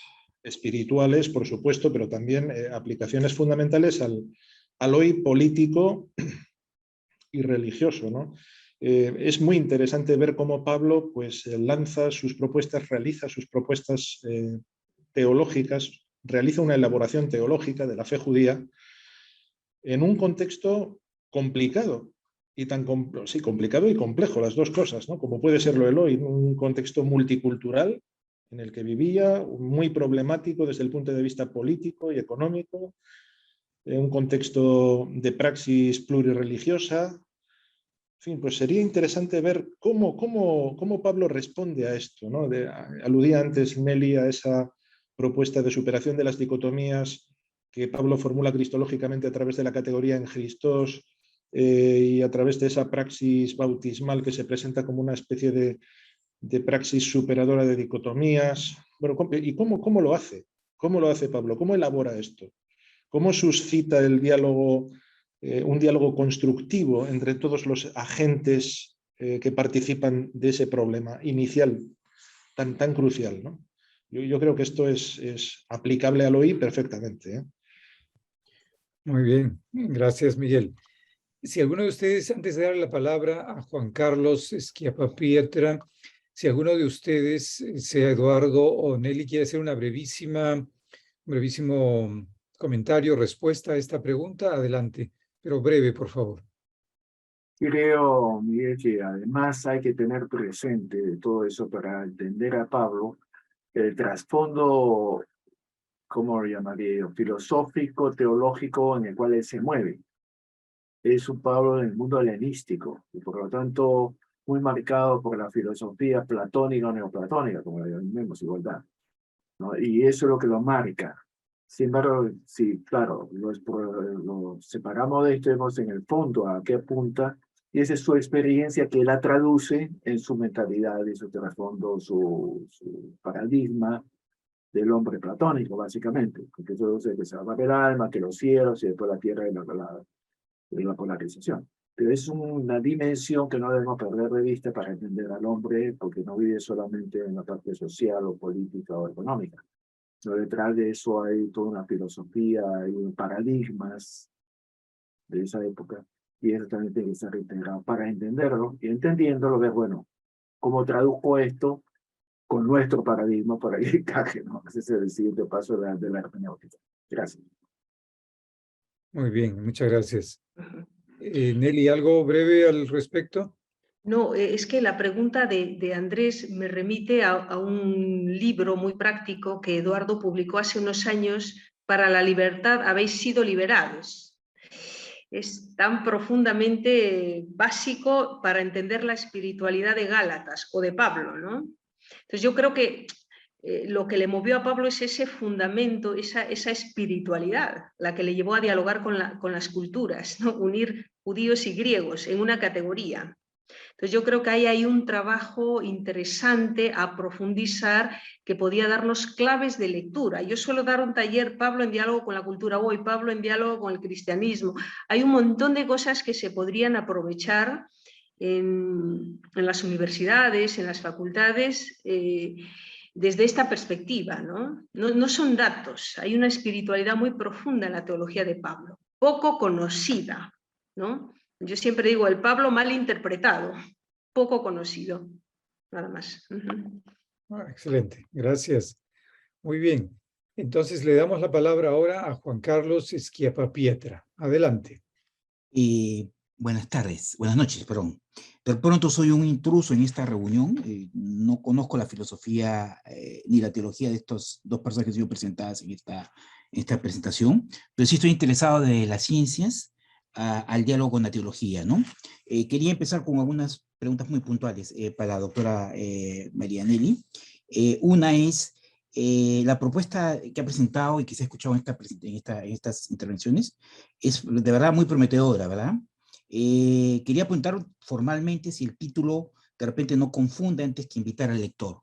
espirituales, por supuesto, pero también aplicaciones fundamentales al hoy político y religioso, ¿no? Es muy interesante ver cómo Pablo pues, lanza sus propuestas, realiza sus propuestas teológicas, realiza una elaboración teológica de la fe judía en un contexto complicado, y sí, complicado y complejo, las dos cosas, ¿no? Como puede serlo el hoy, un contexto multicultural en el que vivía, muy problemático desde el punto de vista político y económico, un contexto de praxis plurirreligiosa, fin, pues sería interesante ver cómo Pablo responde a esto, ¿no? Aludía antes Nelly a esa propuesta de superación de las dicotomías que Pablo formula cristológicamente a través de la categoría en Christos y a través de esa praxis bautismal que se presenta como una especie de praxis superadora de dicotomías. Bueno, ¿y cómo lo hace? ¿Cómo lo hace Pablo? ¿Cómo elabora esto? ¿Cómo suscita el diálogo, un diálogo constructivo entre todos los agentes que participan de ese problema inicial tan crucial, ¿no? Yo creo que esto es aplicable al hoy perfectamente, ¿eh? Muy bien, gracias, Miguel. Si alguno de ustedes, antes de darle la palabra a Juan Carlos Schiappapiedra, si alguno de ustedes, sea Eduardo o Nelly, quiere hacer un brevísimo comentario, respuesta a esta pregunta, adelante, pero breve, por favor. Creo, Miguel, que además hay que tener presente de todo eso para entender a Pablo el trasfondo, ¿cómo lo llamaría yo? Filosófico, teológico en el cual él se mueve. Es un Pablo del mundo helenístico y por lo tanto muy marcado por la filosofía platónica o neoplatónica, como la llamemos, igualdad, ¿no? Y eso es lo que lo marca. Sin embargo, sí, claro, lo separamos de esto, vemos en el fondo a qué apunta, y esa es su experiencia que él la traduce en su mentalidad y su trasfondo, su paradigma del hombre platónico, básicamente, porque eso es que se va a ver el alma, que los cielos y después la tierra y la polarización. Pero es una dimensión que no debemos perder de vista para entender al hombre, porque no vive solamente en la parte social o política o económica. No, detrás de eso hay toda una filosofía, hay paradigmas de esa época, y eso también tiene que ser integrado para entenderlo, y entendiéndolo, ver, bueno, cómo traduzco esto con nuestro paradigma para que encaje, ¿no? Ese es el siguiente paso de la hermenéutica. Gracias. Muy bien, muchas gracias. Nelly, ¿algo breve al respecto? No, es que la pregunta de Andrés me remite a un libro muy práctico que Eduardo publicó hace unos años, Para la libertad habéis sido liberados. Es tan profundamente básico para entender la espiritualidad de Gálatas o de Pablo, ¿no? Entonces yo creo que lo que le movió a Pablo es ese fundamento, esa espiritualidad, la que le llevó a dialogar con las culturas, ¿no? Unir judíos y griegos en una categoría. Entonces yo creo que ahí hay un trabajo interesante a profundizar que podía darnos claves de lectura. Yo suelo dar un taller, Pablo en diálogo con la cultura hoy, Pablo en diálogo con el cristianismo. Hay un montón de cosas que se podrían aprovechar en las universidades, en las facultades, desde esta perspectiva, ¿no? No son datos, hay una espiritualidad muy profunda en la teología de Pablo, poco conocida, ¿no? Yo siempre digo, el Pablo mal interpretado, poco conocido, nada más. Excelente, gracias. Muy bien. Entonces le damos la palabra ahora a Juan Carlos Schiappapiedra. Adelante. Buenas tardes, buenas noches, perdón. De pronto soy un intruso en esta reunión, no conozco la filosofía ni la teología de estos dos personas que han sido presentadas en esta presentación, pero sí estoy interesado de las ciencias al diálogo con la teología, ¿no? Quería empezar con algunas preguntas muy puntuales para la doctora Marianelli. Una es la propuesta que ha presentado y que se ha escuchado en estas intervenciones es de verdad muy prometedora, ¿verdad? Quería preguntar formalmente si el título de repente no confunde antes que invitar al lector.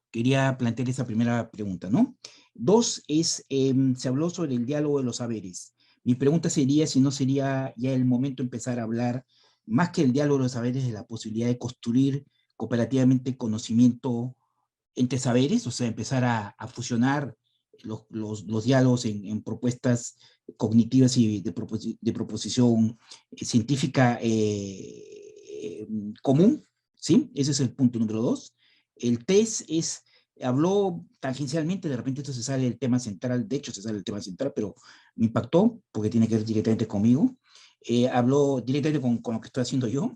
Quería plantear esa primera pregunta, ¿no? Dos es, se habló sobre el diálogo de los saberes. Mi pregunta sería si no sería ya el momento de empezar a hablar, más que el diálogo de los saberes, de la posibilidad de construir cooperativamente conocimiento entre saberes, o sea, empezar a fusionar los diálogos en propuestas cognitivas y de proposición científica común, ¿sí? Ese es el punto número 2. El 3 es, habló tangencialmente, de repente esto se sale del tema central, de hecho se sale del tema central, pero me impactó porque tiene que ver directamente conmigo. Habló directamente con lo que estoy haciendo yo,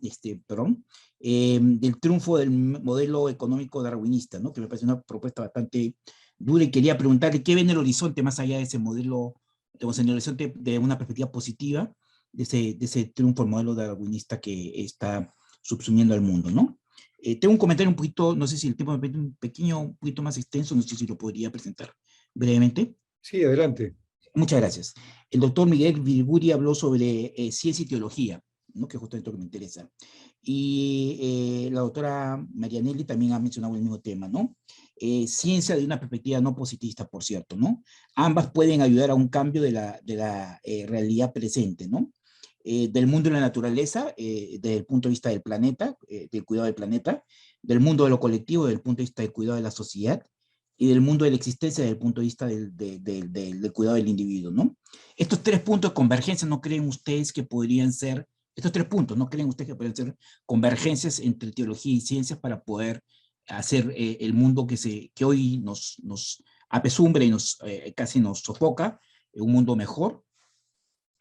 del triunfo del modelo económico darwinista, ¿no? Que me parece una propuesta bastante dura y quería preguntarle qué ve en el horizonte más allá de ese modelo, digamos, en el horizonte de una perspectiva positiva de ese triunfo del modelo darwinista que está subsumiendo al mundo, ¿no? Tengo un comentario un poquito, no sé si el tiempo me permite un poquito más extenso, no sé si lo podría presentar brevemente. Sí, adelante. Muchas gracias. El doctor Miguel Virguri habló sobre ciencia y teología, ¿no? Que es justamente lo que me interesa. Y la doctora Marianelli también ha mencionado el mismo tema, ¿no? Ciencia de una perspectiva no positivista, por cierto, ¿no? Ambas pueden ayudar a un cambio de la realidad presente, ¿no? Del mundo de la naturaleza, desde el punto de vista del planeta, del cuidado del planeta, del mundo de lo colectivo, desde el punto de vista del cuidado de la sociedad, y del mundo de la existencia desde el punto de vista del cuidado del individuo, ¿no? Estos tres puntos de convergencia, ¿no creen ustedes que podrían ser, estos tres puntos, ¿no creen ustedes que podrían ser convergencias entre teología y ciencias para poder hacer el mundo que hoy nos apesumbra y casi nos sofoca, un mundo mejor?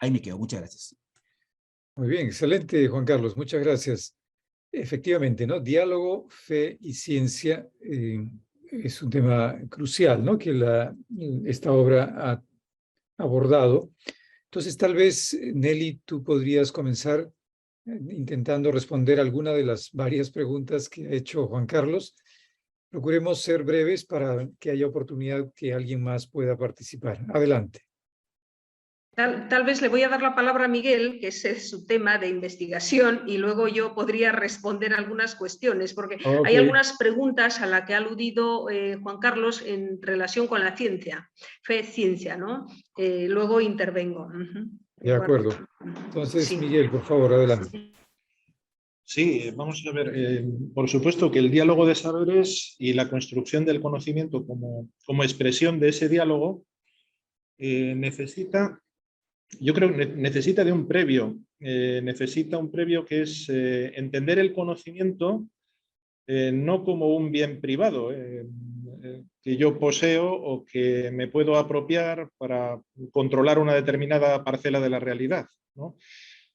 Ahí me quedo, muchas gracias. Muy bien, excelente, Juan Carlos, muchas gracias. Efectivamente, ¿no? Diálogo, fe y ciencia es un tema crucial, ¿no? Que esta obra ha abordado. Entonces, tal vez, Nelly, tú podrías comenzar intentando responder alguna de las varias preguntas que ha hecho Juan Carlos. Procuremos ser breves para que haya oportunidad que alguien más pueda participar. Adelante. Tal vez le voy a dar la palabra a Miguel, que ese es su tema de investigación, y luego yo podría responder algunas cuestiones, porque hay algunas preguntas a las que ha aludido Juan Carlos en relación con la ciencia, fe, ciencia, ¿no? Luego intervengo. De acuerdo. Entonces, sí. Miguel, por favor, adelante. Sí, vamos a ver, por supuesto que el diálogo de saberes y la construcción del conocimiento como expresión de ese diálogo necesita, yo creo que necesita de un previo, necesita un previo que es entender el conocimiento no como un bien privado que yo poseo o que me puedo apropiar para controlar una determinada parcela de la realidad, ¿no?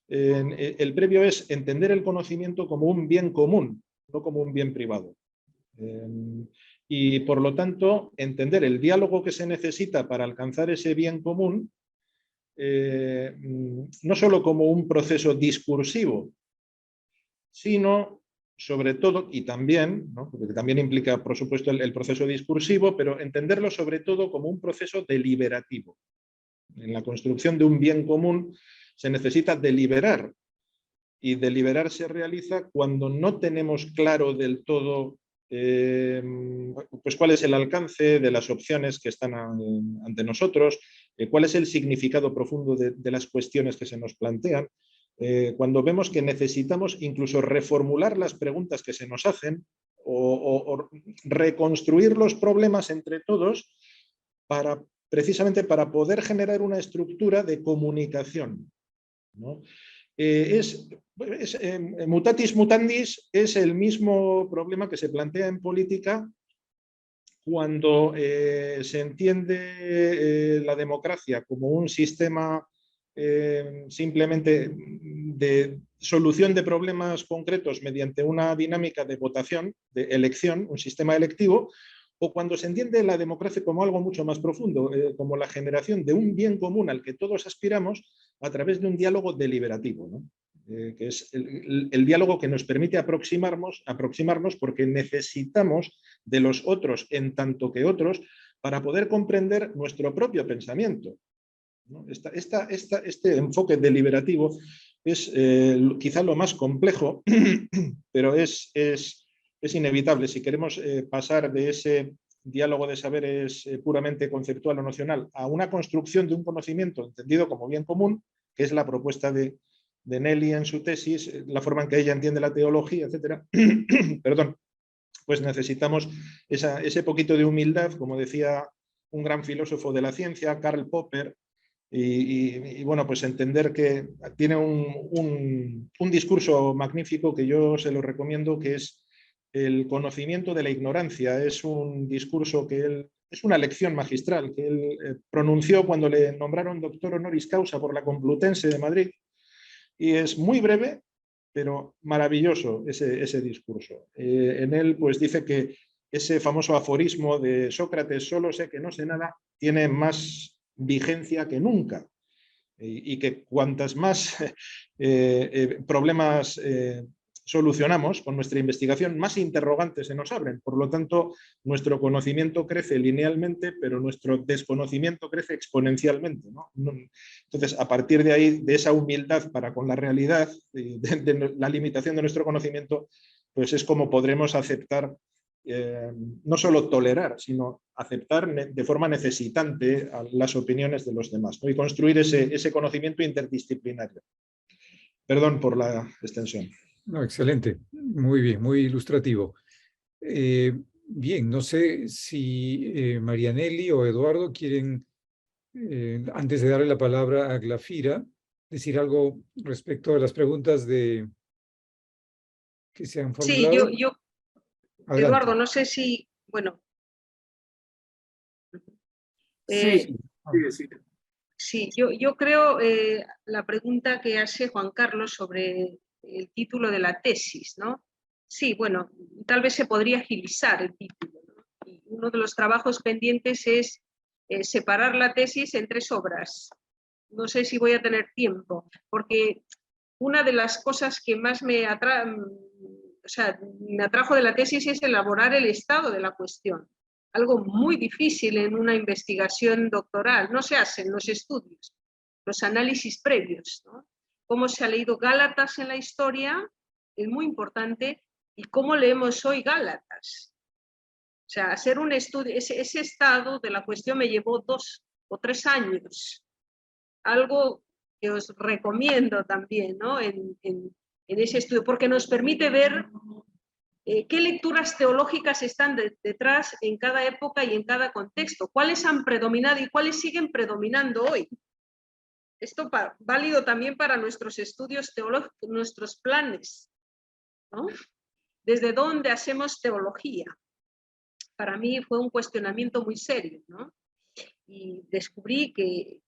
El previo es entender el conocimiento como un bien común, no como un bien privado. Y por lo tanto, entender el diálogo que se necesita para alcanzar ese bien común, no solo como un proceso discursivo, sino sobre todo, y también, ¿no? Porque también implica, por supuesto, el proceso discursivo, pero entenderlo sobre todo como un proceso deliberativo. En la construcción de un bien común se necesita deliberar, y deliberar se realiza cuando no tenemos claro del todo pues cuál es el alcance de las opciones que están ante nosotros, cuál es el significado profundo de las cuestiones que se nos plantean, cuando vemos que necesitamos incluso reformular las preguntas que se nos hacen o reconstruir los problemas entre todos precisamente para poder generar una estructura de comunicación, ¿no? Mutatis mutandis es el mismo problema que se plantea en política cuando se entiende la democracia como un sistema simplemente de solución de problemas concretos mediante una dinámica de votación, de elección, un sistema electivo, o cuando se entiende la democracia como algo mucho más profundo, como la generación de un bien común al que todos aspiramos a través de un diálogo deliberativo, ¿no? Que es el diálogo que nos permite aproximarnos porque necesitamos de los otros en tanto que otros para poder comprender nuestro propio pensamiento, ¿no? Este enfoque deliberativo es quizá lo más complejo, pero es inevitable. Si queremos pasar de ese diálogo de saberes puramente conceptual o nocional a una construcción de un conocimiento entendido como bien común, que es la propuesta de Nelly en su tesis, la forma en que ella entiende la teología, etcétera, perdón, pues necesitamos ese poquito de humildad, como decía un gran filósofo de la ciencia, Karl Popper, y bueno, pues entender que tiene un discurso magnífico que yo se lo recomiendo, que es el conocimiento de la ignorancia. Es un discurso es una lección magistral que él pronunció cuando le nombraron doctor honoris causa por la Complutense de Madrid, y es muy breve, pero maravilloso ese discurso. En él pues dice que ese famoso aforismo de Sócrates, solo sé que no sé nada, tiene más vigencia que nunca, y que cuantas más problemas solucionamos con nuestra investigación, más interrogantes se nos abren. Por lo tanto, nuestro conocimiento crece linealmente, pero nuestro desconocimiento crece exponencialmente, ¿no? Entonces, a partir de ahí, de esa humildad para con la realidad, de la limitación de nuestro conocimiento, pues es como podremos aceptar, no solo tolerar, sino aceptar de forma necesitante a las opiniones de los demás, ¿no? Y construir ese conocimiento interdisciplinario. Perdón por la extensión. No, excelente, muy bien, muy ilustrativo. Bien, no sé si Marianelli o Eduardo quieren, antes de darle la palabra a Glafira, decir algo respecto a las preguntas que se han Sí, formulado. Adelante. Eduardo, no sé si, bueno. Sí, sí. Sí, yo creo la pregunta que hace Juan Carlos sobre el título de la tesis, ¿no? Sí, bueno, tal vez se podría agilizar el título, ¿no? Y uno de los trabajos pendientes es separar la tesis en 3 obras. No sé si voy a tener tiempo, porque una de las cosas que más me atrajo de la tesis es elaborar el estado de la cuestión. Algo muy difícil en una investigación doctoral. No se hacen los estudios, los análisis previos, ¿no? Cómo se ha leído Gálatas en la historia es muy importante, y cómo leemos hoy Gálatas. O sea, hacer un estudio, ese estado de la cuestión me llevó 2 o 3 años. Algo que os recomiendo también, ¿no? en ese estudio, porque nos permite ver qué lecturas teológicas están detrás en cada época y en cada contexto, cuáles han predominado y cuáles siguen predominando hoy. Esto válido también para nuestros estudios teológicos, nuestros planes, ¿no? ¿Desde dónde hacemos teología? Para mí fue un cuestionamiento muy serio, ¿no? Y descubrí que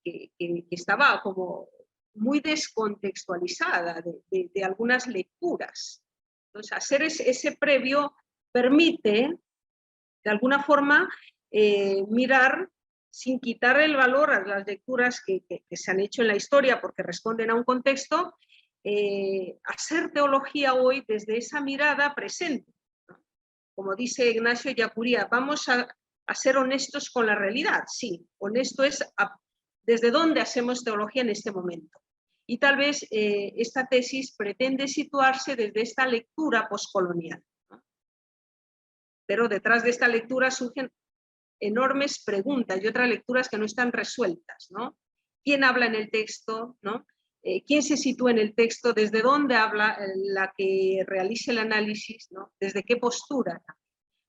estaba como muy descontextualizada de algunas lecturas. Entonces, hacer ese previo permite, de alguna forma, mirar sin quitar el valor a las lecturas que se han hecho en la historia porque responden a un contexto, hacer teología hoy desde esa mirada presente, ¿no? Como dice Ignacio Ellacuría, vamos a ser honestos con la realidad. Sí, honesto es desde dónde hacemos teología en este momento. Y tal vez esta tesis pretende situarse desde esta lectura postcolonial, ¿no? Pero detrás de esta lectura surgen enormes preguntas y otras lecturas que no están resueltas, ¿no? ¿Quién habla en el texto, ¿no? ¿Quién se sitúa en el texto? ¿Desde dónde habla la que realice el análisis, ¿no? ¿Desde qué postura?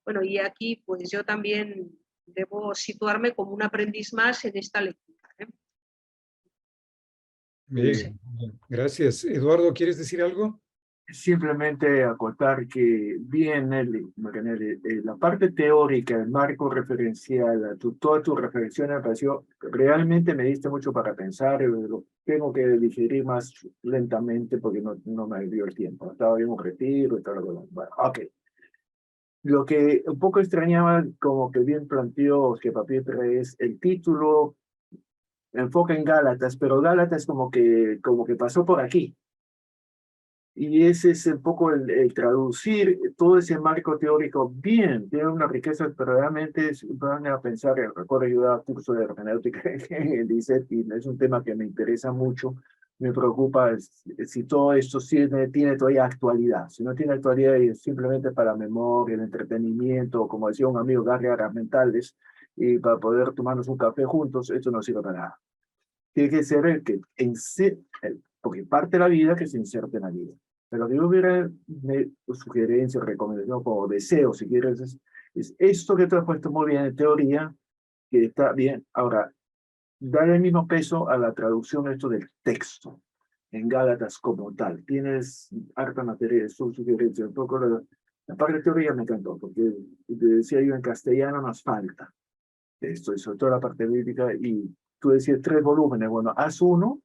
Bueno, y aquí pues yo también debo situarme como un aprendiz más en esta lectura, ¿eh? Bien, gracias. Eduardo, ¿quieres decir algo? Simplemente acotar que bien, la parte teórica, el marco referencial, toda tu reflexión me pareció, realmente me diste mucho para pensar, lo tengo que digerir más lentamente porque no me dio el tiempo, estaba bien un retiro y todo lo demás. Bueno, ok. Lo que un poco extrañaba, como que bien planteó que Papier, es el título, enfoca en Gálatas, pero Gálatas como que pasó por aquí. Y ese es un poco el traducir todo ese marco teórico bien, tiene una riqueza, pero realmente van a pensar, recuerdo yo daba curso de hermenéutica en el ICET y es un tema que me interesa mucho, me preocupa si todo esto tiene todavía actualidad. Si no tiene actualidad y es simplemente para memoria, el entretenimiento, o como decía un amigo, garras mentales, y para poder tomarnos un café juntos, esto no sirve para nada. Tiene que ser el que porque parte de la vida que se inserte en la vida. Pero yo hubiera sugerencia, recomendación, como deseo, si quieres, es esto que tú has puesto muy bien en teoría, que está bien. Ahora, dar el mismo peso a la traducción esto del texto en Gálatas como tal. Tienes harta materia de su sugerencia. Un poco la parte de teoría me encantó, porque te decía yo en castellano nos falta esto, y sobre todo la parte bíblica, y tú decías 3 volúmenes. Bueno, haz uno.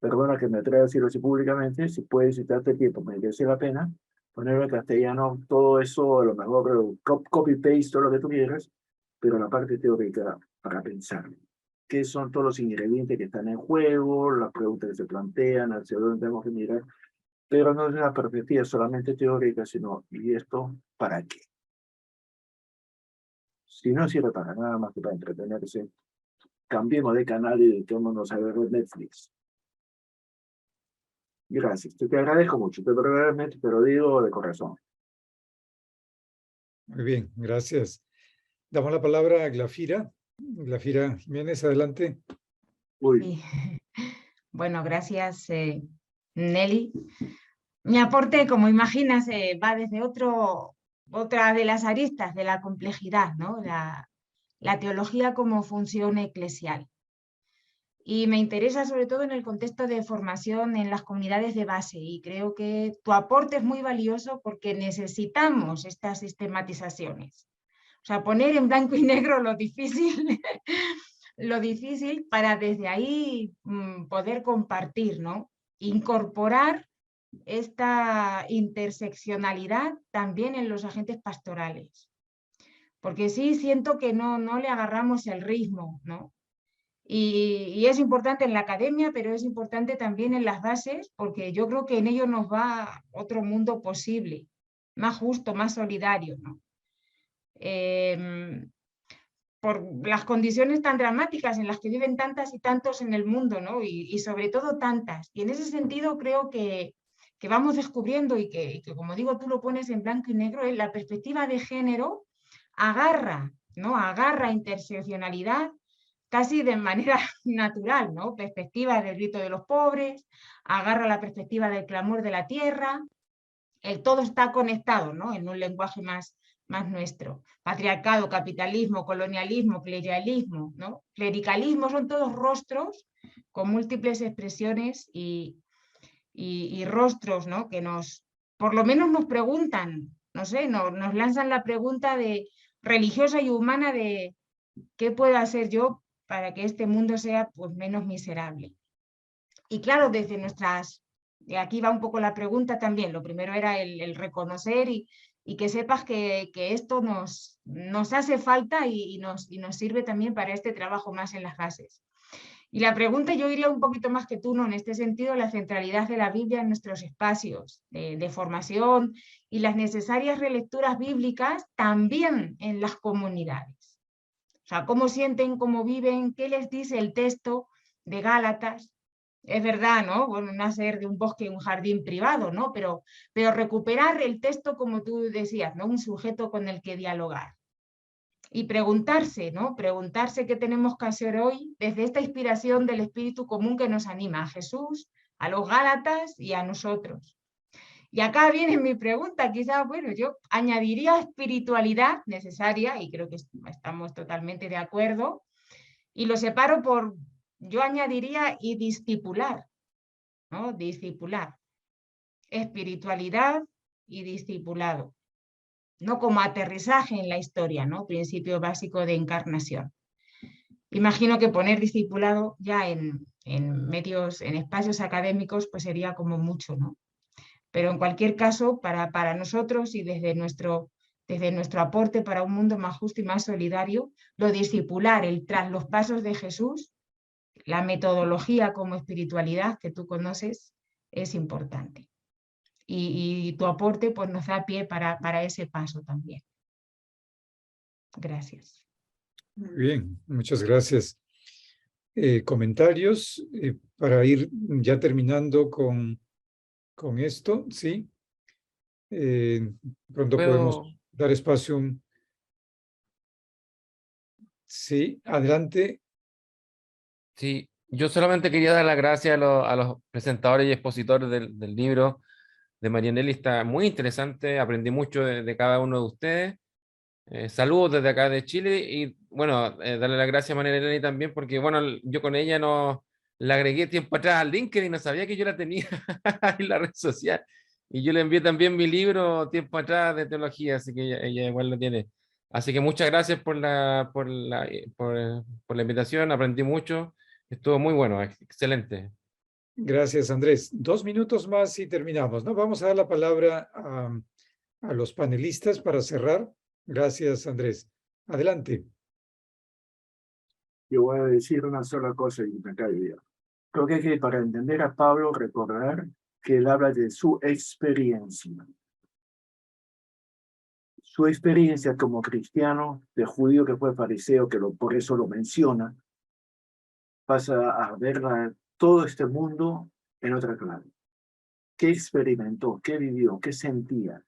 Perdona que me atreva a decirlo así públicamente, si puedes citarte tiempo, me merece la pena ponerlo en castellano, todo eso, a lo mejor copy-paste, todo lo que tú quieras, pero la parte teórica para pensar. ¿Qué son todos los ingredientes que están en juego, las preguntas que se plantean, hacia dónde tenemos que mirar? Pero no es una perspectiva solamente teórica, sino, ¿y esto para qué? Si no sirve para nada más que para entretenerse, cambiemos de canal y dediquémonos a ver Netflix. Gracias, te agradezco mucho, te lo digo de corazón. Muy bien, gracias. Damos la palabra a Glafira. Glafira Jiménez, adelante. Uy, Sí. Bueno, gracias, Nelly. Mi aporte, como imaginas, va desde otra de las aristas de la complejidad, ¿no? La teología como función eclesial. Y me interesa sobre todo en el contexto de formación en las comunidades de base, y creo que tu aporte es muy valioso porque necesitamos estas sistematizaciones. O sea, poner en blanco y negro lo difícil, lo difícil para desde ahí poder compartir, ¿no? Incorporar esta interseccionalidad también en los agentes pastorales. Porque sí siento que no le agarramos el ritmo, ¿no? Y es importante en la academia, pero es importante también en las bases, porque yo creo que en ello nos va otro mundo posible, más justo, más solidario, ¿no? Por las condiciones tan dramáticas en las que viven tantas y tantos en el mundo, ¿no? Y sobre todo tantas. Y en ese sentido creo que vamos descubriendo y que, como digo, tú lo pones en blanco y negro, la perspectiva de género agarra, ¿no? Agarra interseccionalidad casi de manera natural, ¿no? Perspectiva del grito de los pobres, agarra la perspectiva del clamor de la tierra, el todo está conectado, ¿no? En un lenguaje más nuestro. Patriarcado, capitalismo, colonialismo, clericalismo, ¿no? Clericalismo son todos rostros con múltiples expresiones y rostros, ¿no? Que por lo menos nos preguntan, no sé, nos lanzan la pregunta religiosa y humana de ¿qué puedo hacer yo para que este mundo sea pues, menos miserable? Y claro, desde y aquí va un poco la pregunta también, lo primero era el reconocer y que sepas que esto nos hace falta y nos sirve también para este trabajo más en las bases. Y la pregunta yo iría un poquito más que tú, ¿no? En este sentido, la centralidad de la Biblia en nuestros espacios de formación y las necesarias relecturas bíblicas también en las comunidades. O sea, cómo sienten, cómo viven, qué les dice el texto de Gálatas. Es verdad, ¿no? Bueno, nacer de un bosque, un jardín privado, ¿no? Pero recuperar el texto, como tú decías, ¿no? Un sujeto con el que dialogar. Y preguntarse, ¿no? Preguntarse qué tenemos que hacer hoy desde esta inspiración del espíritu común que nos anima a Jesús, a los Gálatas y a nosotros. Y acá viene mi pregunta, quizás, bueno, yo añadiría espiritualidad necesaria, y creo que estamos totalmente de acuerdo, y lo separo yo añadiría y discipular, ¿no? Discipular. Espiritualidad y discipulado. No como aterrizaje en la historia, ¿no? Principio básico de encarnación. Imagino que poner discipulado ya en medios, en espacios académicos, pues sería como mucho, ¿no? Pero en cualquier caso, para nosotros y desde nuestro aporte para un mundo más justo y más solidario, lo discipular, tras los pasos de Jesús, la metodología como espiritualidad que tú conoces, es importante. Y tu aporte pues, nos da pie para ese paso también. Gracias. Muy bien, muchas gracias. Comentarios para ir ya terminando con esto, ¿sí? Pronto podemos dar espacio. Sí, adelante. Sí, yo solamente quería dar las gracias a los presentadores y expositores del libro de Marianelli. Está muy interesante, aprendí mucho de cada uno de ustedes. Saludos desde acá de Chile y bueno, darle las gracias a Marianelli también porque bueno, yo con ella no la agregué tiempo atrás al LinkedIn, no sabía que yo la tenía en la red social y yo le envié también mi libro tiempo atrás de teología, así que ella igual lo tiene. Así que muchas gracias por la invitación, aprendí mucho, estuvo muy bueno, excelente. Gracias, Andrés. 2 minutos más y terminamos, ¿no? Vamos a dar la palabra a los panelistas para cerrar. Gracias, Andrés. Adelante. yo voy a decir una sola cosa y me callo ya. Creo que hay que, para entender a Pablo, recordar que él habla de su experiencia. Su experiencia como cristiano, de judío que fue fariseo, que por eso lo menciona, pasa a ver todo este mundo en otra clave. ¿Qué experimentó? ¿Qué vivió? ¿Qué sentía?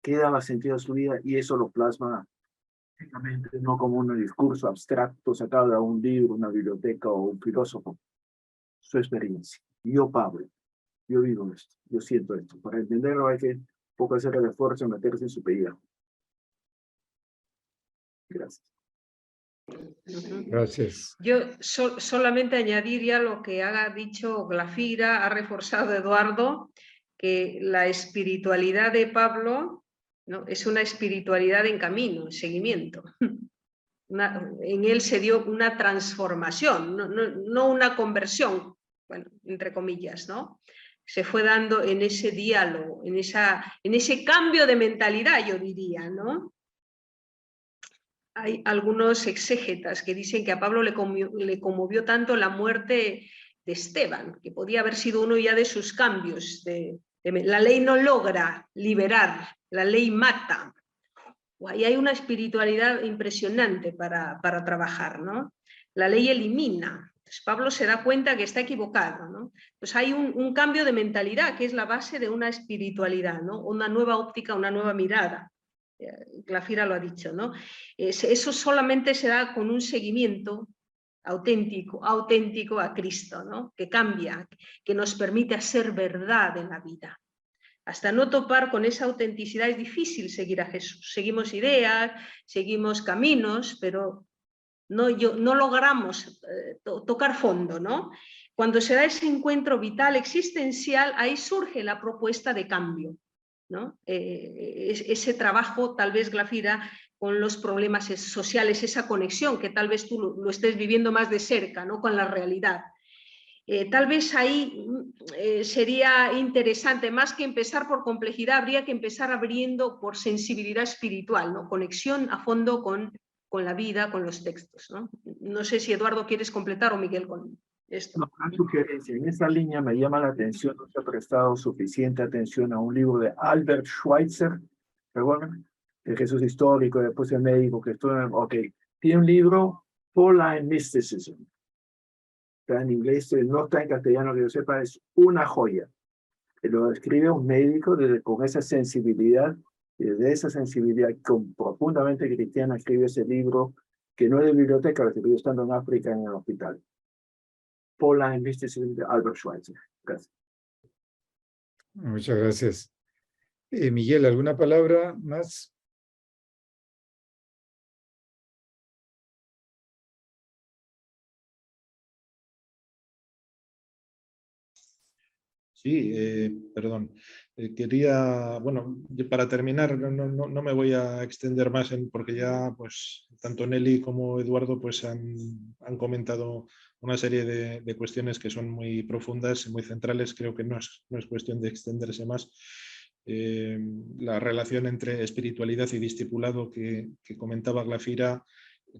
¿Qué daba sentido a su vida? Y eso lo plasma no como un discurso abstracto sacado de un libro, una biblioteca o un filósofo. Su experiencia. Yo, Pablo, yo vivo esto, yo siento esto. Para entenderlo hay que poco hacer el esfuerzo de meterse en su pellejo. Gracias. Gracias. Yo solamente añadir ya lo que ha dicho Glafira, ha reforzado Eduardo, que la espiritualidad de Pablo, ¿no?, es una espiritualidad en camino, en seguimiento. En él se dio una transformación, no una conversión, bueno, entre comillas, ¿no? Se fue dando en ese diálogo, en ese cambio de mentalidad, yo diría, ¿no? Hay algunos exégetas que dicen que a Pablo le conmovió tanto la muerte de Esteban, que podía haber sido uno ya de sus cambios. La ley no logra liberar, la ley mata. Ahí hay una espiritualidad impresionante para trabajar, ¿no? La ley elimina. Entonces, Pablo se da cuenta que está equivocado, ¿no? Pues hay un cambio de mentalidad que es la base de una espiritualidad, ¿no? Una nueva óptica, una nueva mirada. Glafira lo ha dicho, ¿no? Eso solamente se da con un seguimiento auténtico a Cristo, ¿no? Que cambia, que nos permite hacer verdad en la vida. Hasta no topar con esa autenticidad es difícil seguir a Jesús. Seguimos ideas, seguimos caminos, pero no logramos tocar fondo, ¿no? Cuando se da ese encuentro vital, existencial, ahí surge la propuesta de cambio, ¿no? Ese trabajo, tal vez, Glafira, con los problemas sociales, esa conexión que tal vez tú lo estés viviendo más de cerca, ¿no?, con la realidad. Tal vez ahí sería interesante, más que empezar por complejidad, habría que empezar abriendo por sensibilidad espiritual, ¿no? Conexión a fondo con la vida, con los textos, ¿no? No sé si Eduardo quieres completar o Miguel con esto. No, una sugerencia. En esa línea me llama la atención, no se ha prestado suficiente atención a un libro de Albert Schweitzer, perdón, el Jesús histórico, después el médico que estuvo tiene un libro, Pauline Mysticism. Está en inglés, no está en castellano, que yo sepa, es una joya. Lo escribe un médico con esa sensibilidad, y desde esa sensibilidad profundamente cristiana escribe ese libro, que no es de biblioteca, lo escribió estando en África en el hospital. Pauline Mysticism de Albert Schweitzer. Gracias. Muchas gracias. Miguel, ¿alguna palabra más? Sí, perdón. Quería, bueno, para terminar, no me voy a extender más porque ya pues tanto Nelly como Eduardo pues han comentado una serie de cuestiones que son muy profundas y muy centrales. Creo que no es cuestión de extenderse más. La relación entre espiritualidad y discipulado que comentaba Glafira,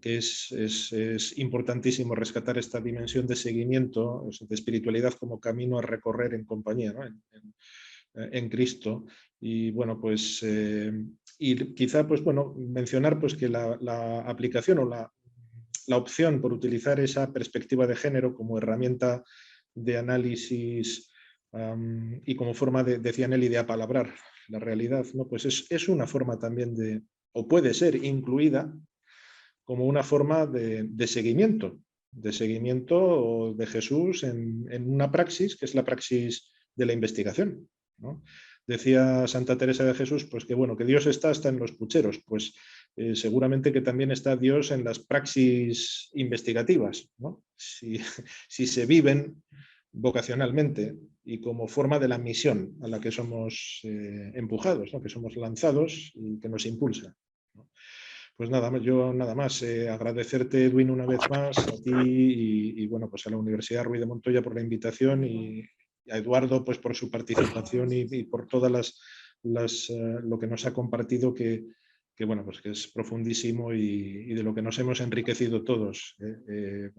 que es importantísimo rescatar esta dimensión de seguimiento, de espiritualidad como camino a recorrer en compañía, ¿no? en Cristo. Y bueno, pues y quizá pues bueno, mencionar pues que la aplicación o la opción por utilizar esa perspectiva de género como herramienta de análisis y como forma, decía Nelly, de apalabrar la realidad, ¿no? Pues es una forma también de, o puede ser incluida como una forma de seguimiento de Jesús en una praxis, que es la praxis de la investigación, ¿no? Decía Santa Teresa de Jesús, pues que bueno, que Dios está hasta en los pucheros, pues seguramente que también está Dios en las praxis investigativas, ¿no? Si se viven vocacionalmente y como forma de la misión a la que somos empujados, ¿no? Que somos lanzados y que nos impulsa, ¿no? Pues nada más, yo nada más, agradecerte, Edwin, una vez más, a ti y bueno, pues a la Universidad Ruiz de Montoya por la invitación y a Eduardo pues por su participación y por todas lo que nos ha compartido, que bueno, pues que es profundísimo y de lo que nos hemos enriquecido todos.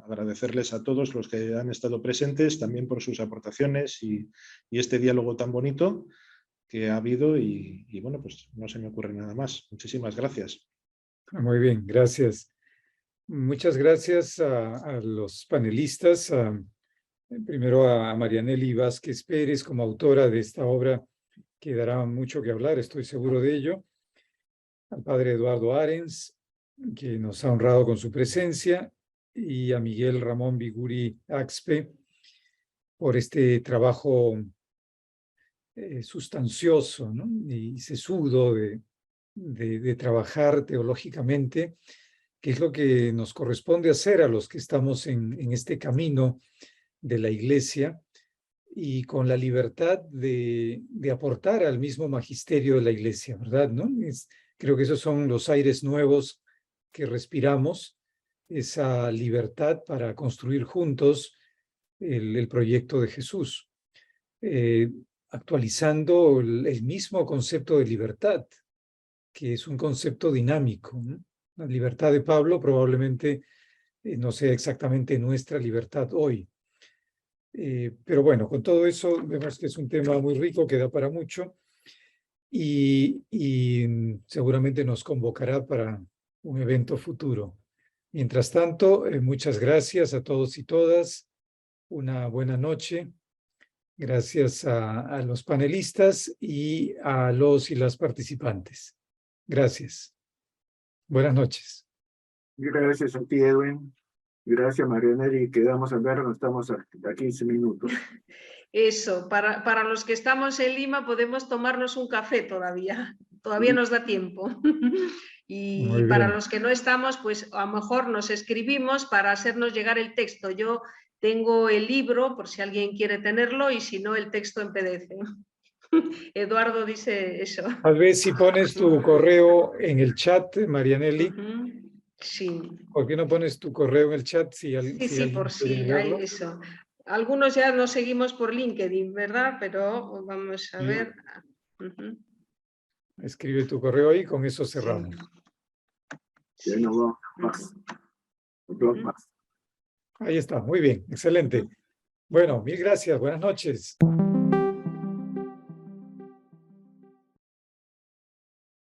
Agradecerles a todos los que han estado presentes también por sus aportaciones y este diálogo tan bonito que ha habido y bueno, pues no se me ocurre nada más. Muchísimas gracias. Muy bien, gracias. Muchas gracias a los panelistas, primero a Marianely Vázquez Pérez como autora de esta obra que dará mucho que hablar, estoy seguro de ello, al padre Eduardo Arens, que nos ha honrado con su presencia, y a Miguel Ramón Biguri Axpe por este trabajo sustancioso, ¿no? Y sesudo de trabajar teológicamente, que es lo que nos corresponde hacer a los que estamos en este camino de la Iglesia y con la libertad de aportar al mismo magisterio de la Iglesia, ¿verdad? ¿No? Creo que esos son los aires nuevos que respiramos, esa libertad para construir juntos el proyecto de Jesús, actualizando el mismo concepto de libertad, que es un concepto dinámico, ¿no? La libertad de Pablo probablemente no sea exactamente nuestra libertad hoy. Pero bueno, con todo eso vemos que es un tema muy rico que da para mucho y seguramente nos convocará para un evento futuro. Mientras tanto, muchas gracias a todos y todas. Una buena noche. Gracias a los panelistas y a los y las participantes. Gracias. Buenas noches. Gracias a ti, Edwin. Gracias, Marianely. Quedamos a vernos, estamos a 15 minutos. Eso, para los que estamos en Lima podemos tomarnos un café todavía nos da tiempo. Y para los que no estamos, pues a lo mejor nos escribimos para hacernos llegar el texto. Yo tengo el libro, por si alguien quiere tenerlo, y si no, el texto en PDF. Eduardo dice eso. Tal vez si pones tu correo en el chat, Marianely. Sí. ¿Por qué no pones tu correo en el chat? Sí, por si hay eso. Algunos ya nos seguimos por LinkedIn, ¿verdad? Pero vamos a ver. Escribe tu correo ahí, con eso cerramos. Sí. Ya no va más. Ahí está, muy bien, excelente. Bueno, mil gracias, buenas noches.